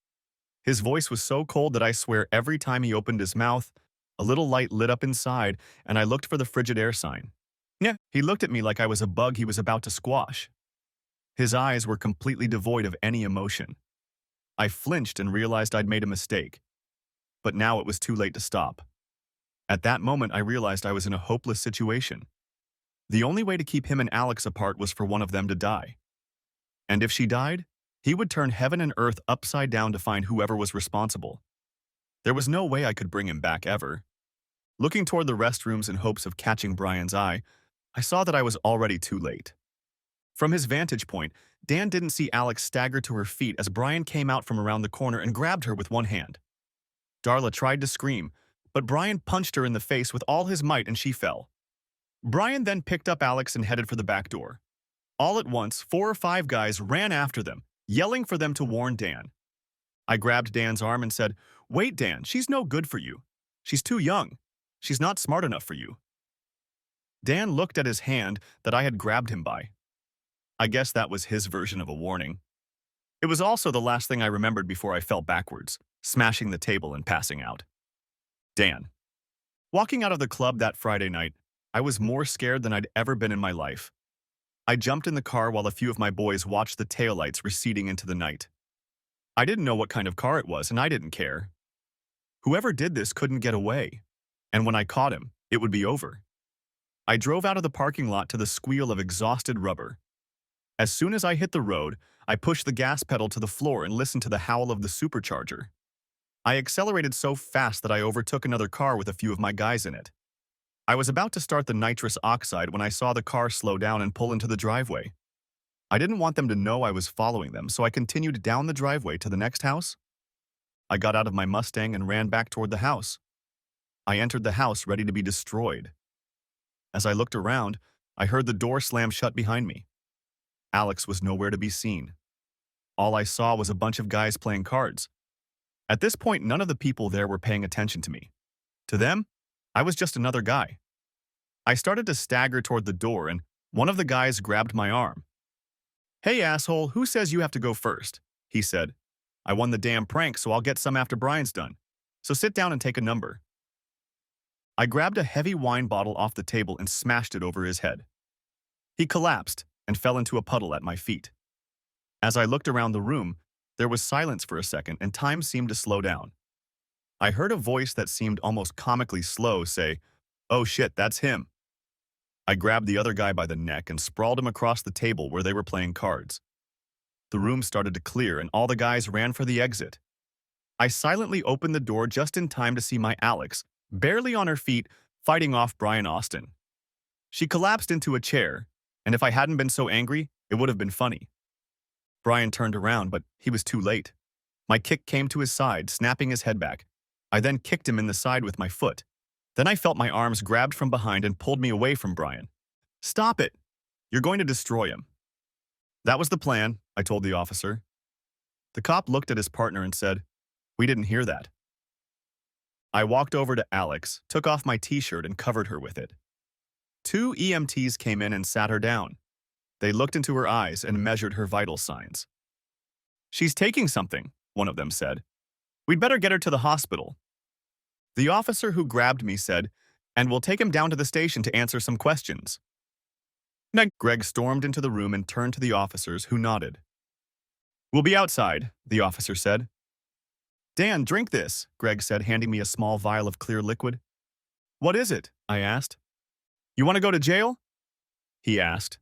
His voice was so cold that I swear every time he opened his mouth, a little light lit up inside, and I looked for the frigid air sign. Yeah, he looked at me like I was a bug he was about to squash. His eyes were completely devoid of any emotion. I flinched and realized I'd made a mistake. But now it was too late to stop. At that moment, I realized I was in a hopeless situation. The only way to keep him and Alex apart was for one of them to die. And if she died, he would turn heaven and earth upside down to find whoever was responsible. There was no way I could bring him back ever. Looking toward the restrooms in hopes of catching Brian's eye, I saw that I was already too late. From his vantage point, Dan didn't see Alex stagger to her feet as Brian came out from around the corner and grabbed her with one hand. Darla tried to scream, but Brian punched her in the face with all his might and she fell. Brian then picked up Alex and headed for the back door. All at once, 4 or 5 guys ran after them, yelling for them to warn Dan. I grabbed Dan's arm and said, "Wait, Dan, she's no good for you. She's too young. She's not smart enough for you." Dan looked at his hand that I had grabbed him by. I guess that was his version of a warning. It was also the last thing I remembered before I fell backwards, smashing the table and passing out. Dan. Walking out of the club that Friday night, I was more scared than I'd ever been in my life. I jumped in the car while a few of my boys watched the taillights receding into the night. I didn't know what kind of car it was, and I didn't care. Whoever did this couldn't get away, and when I caught him, it would be over. I drove out of the parking lot to the squeal of exhausted rubber. As soon as I hit the road, I pushed the gas pedal to the floor and listened to the howl of the supercharger. I accelerated so fast that I overtook another car with a few of my guys in it. I was about to start the nitrous oxide when I saw the car slow down and pull into the driveway. I didn't want them to know I was following them, so I continued down the driveway to the next house. I got out of my Mustang and ran back toward the house. I entered the house ready to be destroyed. As I looked around, I heard the door slam shut behind me. Alex was nowhere to be seen. All I saw was a bunch of guys playing cards. At this point, none of the people there were paying attention to me. To them, I was just another guy. I started to stagger toward the door, and one of the guys grabbed my arm. "Hey, asshole, who says you have to go first?" he said. "I won the damn prank, so I'll get some after Brian's done. So sit down and take a number." I grabbed a heavy wine bottle off the table and smashed it over his head. He collapsed and fell into a puddle at my feet. As I looked around the room, there was silence for a second and time seemed to slow down. I heard a voice that seemed almost comically slow say, "Oh shit, that's him." I grabbed the other guy by the neck and sprawled him across the table where they were playing cards. The room started to clear and all the guys ran for the exit. I silently opened the door just in time to see my Alex, barely on her feet, fighting off Brian Austin. She collapsed into a chair, and if I hadn't been so angry, it would have been funny. Brian turned around, but he was too late. My kick came to his side, snapping his head back. I then kicked him in the side with my foot. Then I felt my arms grabbed from behind and pulled me away from Brian. "Stop it! You're going to destroy him." "That was the plan," I told the officer. The cop looked at his partner and said, "We didn't hear that." I walked over to Alex, took off my t-shirt and covered her with it. 2 EMTs came in and sat her down. They looked into her eyes and measured her vital signs. "She's taking something," one of them said. "We'd better get her to the hospital." The officer who grabbed me said, "And we'll take him down to the station to answer some questions." Greg stormed into the room and turned to the officers, who nodded. "We'll be outside," the officer said. "Dan, drink this," Greg said, handing me a small vial of clear liquid. "What is it?" I asked. "You want to go to jail?" he asked.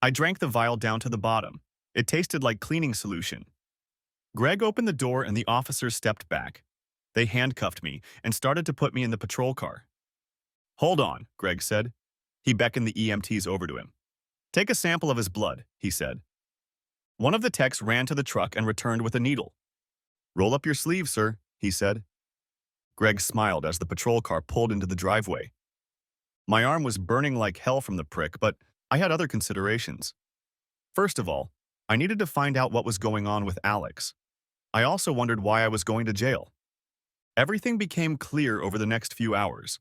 I drank the vial down to the bottom. It tasted like cleaning solution. Greg opened the door and the officers stepped back. They handcuffed me and started to put me in the patrol car. "Hold on," Greg said. He beckoned the EMTs over to him. Take a sample of his blood, he said. One of the techs ran to the truck and returned with a needle. Roll up your sleeve, sir, he said. Greg smiled as the patrol car pulled into the driveway. My arm was burning like hell from the prick, but I had other considerations. First of all, I needed to find out what was going on with Alex. I also wondered why I was going to jail. Everything became clear over the next few hours.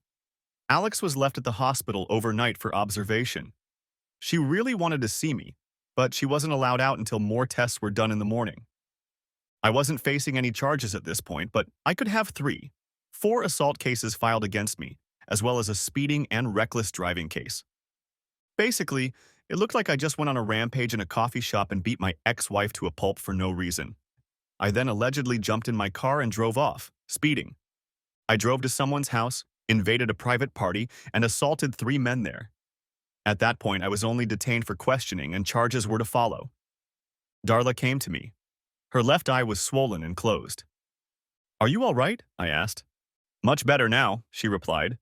Alex was left at the hospital overnight for observation. She really wanted to see me, but she wasn't allowed out until more tests were done in the morning. I wasn't facing any charges at this point, but I could have 4 assault cases filed against me, as well as a speeding and reckless driving case. Basically, it looked like I just went on a rampage in a coffee shop and beat my ex-wife to a pulp for no reason. I then allegedly jumped in my car and drove off, speeding. I drove to someone's house, invaded a private party, and assaulted 3 men there. At that point, I was only detained for questioning and charges were to follow. Darla came to me. Her left eye was swollen and closed. Are you all right? I asked. Much better now, she replied.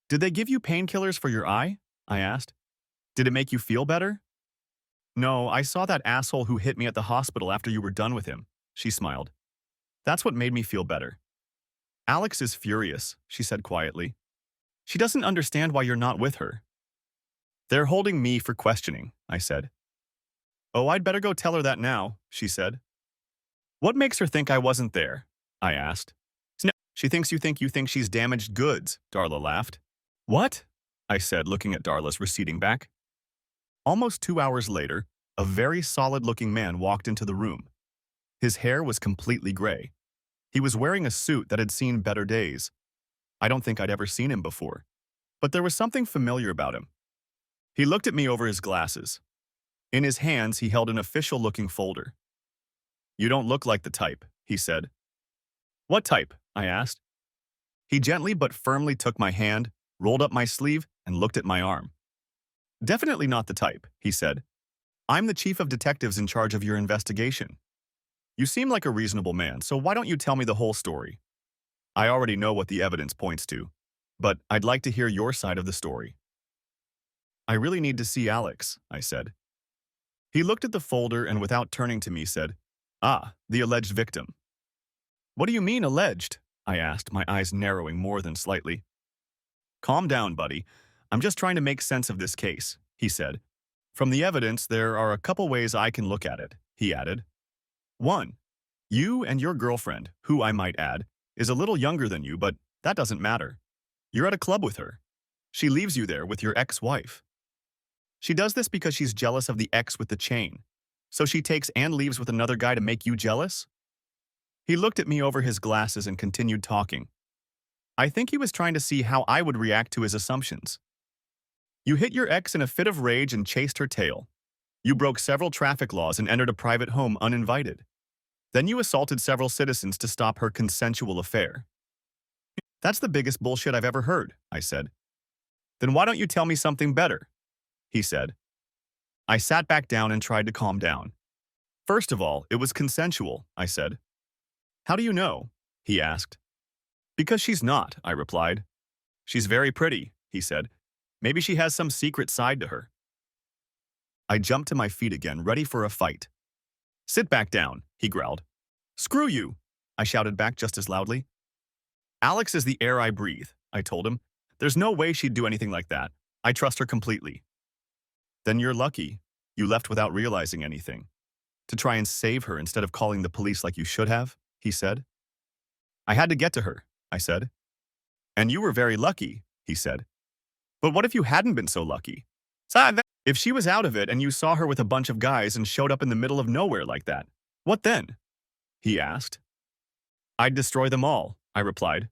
Did they give you painkillers for your eye? I asked. Did it make you feel better? No, I saw that asshole who hit me at the hospital after you were done with him, she smiled. That's what made me feel better. Alex is furious, she said quietly. She doesn't understand why you're not with her. They're holding me for questioning, I said. Oh, I'd better go tell her that now, she said. What makes her think I wasn't there? I asked. No, she thinks you think she's damaged goods, Darla laughed. What? I said, looking at Darla's receding back. Almost 2 hours later, a very solid-looking man walked into the room. His hair was completely gray. He was wearing a suit that had seen better days. I don't think I'd ever seen him before, but there was something familiar about him. He looked at me over his glasses. In his hands, he held an official-looking folder. You don't look like the type, he said. What type? I asked. He gently but firmly took my hand, rolled up my sleeve, and looked at my arm. Definitely not the type, he said. I'm the chief of detectives in charge of your investigation. You seem like a reasonable man, so why don't you tell me the whole story? I already know what the evidence points to, but I'd like to hear your side of the story. I really need to see Alex, I said. He looked at the folder and without turning to me said, Ah, the alleged victim. What do you mean alleged? I asked, my eyes narrowing more than slightly. Calm down, buddy. I'm just trying to make sense of this case, he said. From the evidence, there are a couple ways I can look at it, he added. 1. You and your girlfriend, who I might add, is a little younger than you, but that doesn't matter. You're at a club with her. She leaves you there with your ex-wife. She does this because she's jealous of the ex with the chain. So she takes and leaves with another guy to make you jealous? He looked at me over his glasses and continued talking. I think he was trying to see how I would react to his assumptions. You hit your ex in a fit of rage and chased her tail. You broke several traffic laws and entered a private home uninvited. Then you assaulted several citizens to stop her consensual affair. That's the biggest bullshit I've ever heard, I said. Then why don't you tell me something better? He said. I sat back down and tried to calm down. First of all, it was consensual, I said. How do you know? He asked. Because she's not, I replied. She's very pretty, he said. Maybe she has some secret side to her. I jumped to my feet again, ready for a fight. Sit back down, he growled. Screw you, I shouted back just as loudly. Alex is the air I breathe, I told him. There's no way she'd do anything like that. I trust her completely. Then you're lucky. You left without realizing anything. To try and save her instead of calling the police like you should have, he said. I had to get to her, I said. And you were very lucky, he said. But what if you hadn't been so lucky? If she was out of it and you saw her with a bunch of guys and showed up in the middle of nowhere like that, what then? He asked. I'd destroy them all, I replied.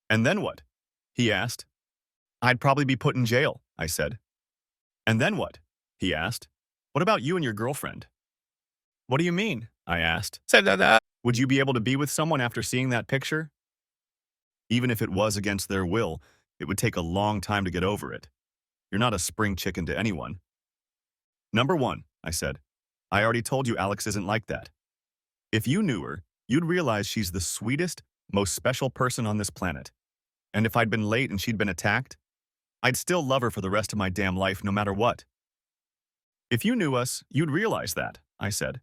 And then what? He asked. I'd probably be put in jail, I said. And then what? He asked. What about you and your girlfriend? What do you mean? I asked. Would you be able to be with someone after seeing that picture? Even if it was against their will, it would take a long time to get over it. You're not a spring chicken to anyone. Number 1, I said. I already told you Alex isn't like that. If you knew her, you'd realize she's the sweetest, most special person on this planet. And if I'd been late and she'd been attacked, I'd still love her for the rest of my damn life no matter what. If you knew us, you'd realize that, I said.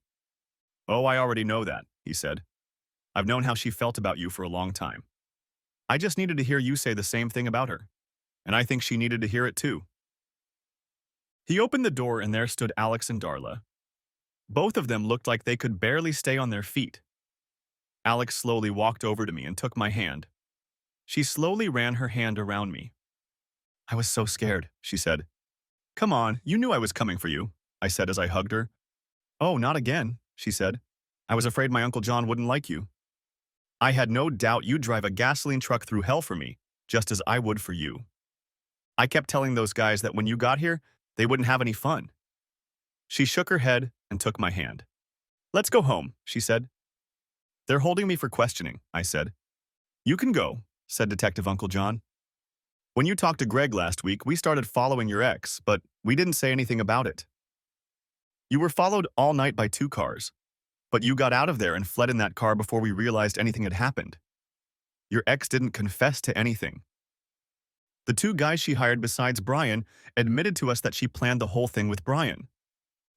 Oh, I already know that, he said. I've known how she felt about you for a long time. I just needed to hear you say the same thing about her. And I think she needed to hear it too. He opened the door and there stood Alex and Darla. Both of them looked like they could barely stay on their feet. Alex slowly walked over to me and took my hand. She slowly ran her hand around me. I was so scared, she said. Come on, you knew I was coming for you, I said as I hugged her. Oh, not again, she said. I was afraid my Uncle John wouldn't like you. I had no doubt you'd drive a gasoline truck through hell for me, just as I would for you. I kept telling those guys that when you got here, they wouldn't have any fun. She shook her head and took my hand. Let's go home, she said. They're holding me for questioning, I said. You can go, said Detective Uncle John. When you talked to Greg last week, we started following your ex, but we didn't say anything about it. You were followed all night by 2 cars, but you got out of there and fled in that car before we realized anything had happened. Your ex didn't confess to anything. The 2 guys she hired besides Brian admitted to us that she planned the whole thing with Brian.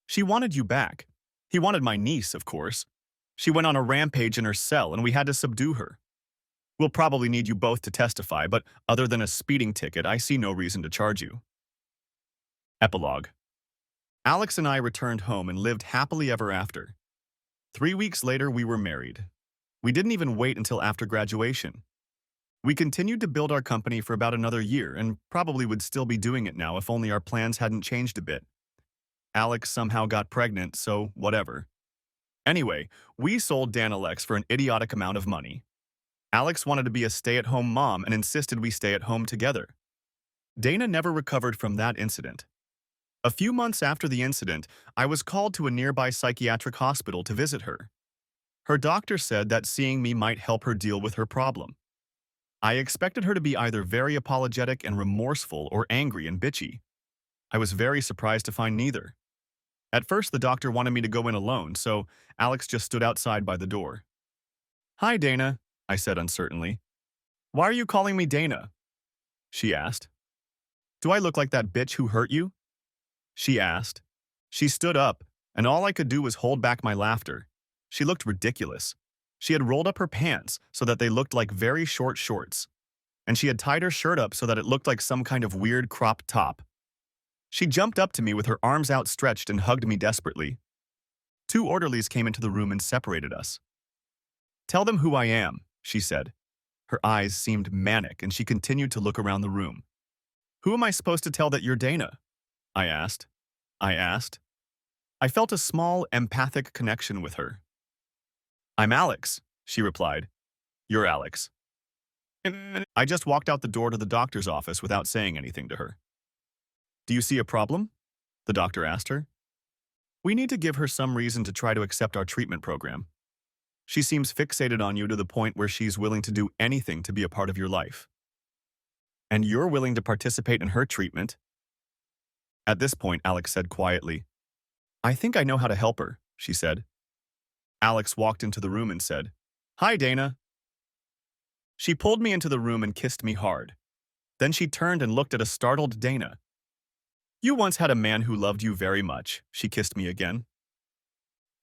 She wanted you back. He wanted my niece, of course. She went on a rampage in her cell and we had to subdue her. We'll probably need you both to testify, but other than a speeding ticket, I see no reason to charge you. Epilogue. Alex and I returned home and lived happily ever after. 3 weeks later, we were married. We didn't even wait until after graduation. We continued to build our company for about another year and probably would still be doing it now if only our plans hadn't changed a bit. Alex somehow got pregnant, so whatever. Anyway, we sold Danalex for an idiotic amount of money. Alex wanted to be a stay-at-home mom and insisted we stay at home together. Dana never recovered from that incident. A few months after the incident, I was called to a nearby psychiatric hospital to visit her. Her doctor said that seeing me might help her deal with her problem. I expected her to be either very apologetic and remorseful or angry and bitchy. I was very surprised to find neither. At first, the doctor wanted me to go in alone, so Alex just stood outside by the door. Hi, Dana, I said uncertainly. Why are you calling me Dana? She asked. Do I look like that bitch who hurt you? She asked. She stood up, and all I could do was hold back my laughter. She looked ridiculous. She had rolled up her pants so that they looked like very short shorts, and she had tied her shirt up so that it looked like some kind of weird cropped top. She jumped up to me with her arms outstretched and hugged me desperately. 2 orderlies came into the room and separated us. Tell them who I am, she said. Her eyes seemed manic and she continued to look around the room. Who am I supposed to tell that you're Dana? I asked. I felt a small, empathic connection with her. I'm Alex, she replied. You're Alex. I just walked out the door to the doctor's office without saying anything to her. Do you see a problem? The doctor asked her. We need to give her some reason to try to accept our treatment program. She seems fixated on you to the point where she's willing to do anything to be a part of your life. And you're willing to participate in her treatment? At this point, Alex said quietly, I think I know how to help her, she said. Alex walked into the room and said, Hi, Dana. She pulled me into the room and kissed me hard. Then she turned and looked at a startled Dana. You once had a man who loved you very much, she kissed me again.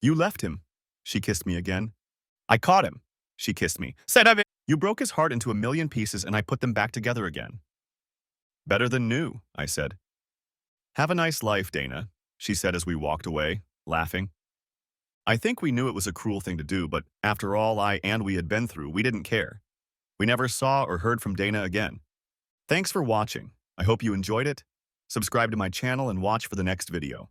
You left him, she kissed me again. I caught him, she kissed me. You broke his heart into a million pieces and I put them back together again. Better than new, I said. Have a nice life, Dana, she said as we walked away, laughing. I think we knew it was a cruel thing to do, but after all we had been through, we didn't care. We never saw or heard from Dana again. Thanks for watching. I hope you enjoyed it. Subscribe to my channel and watch for the next video.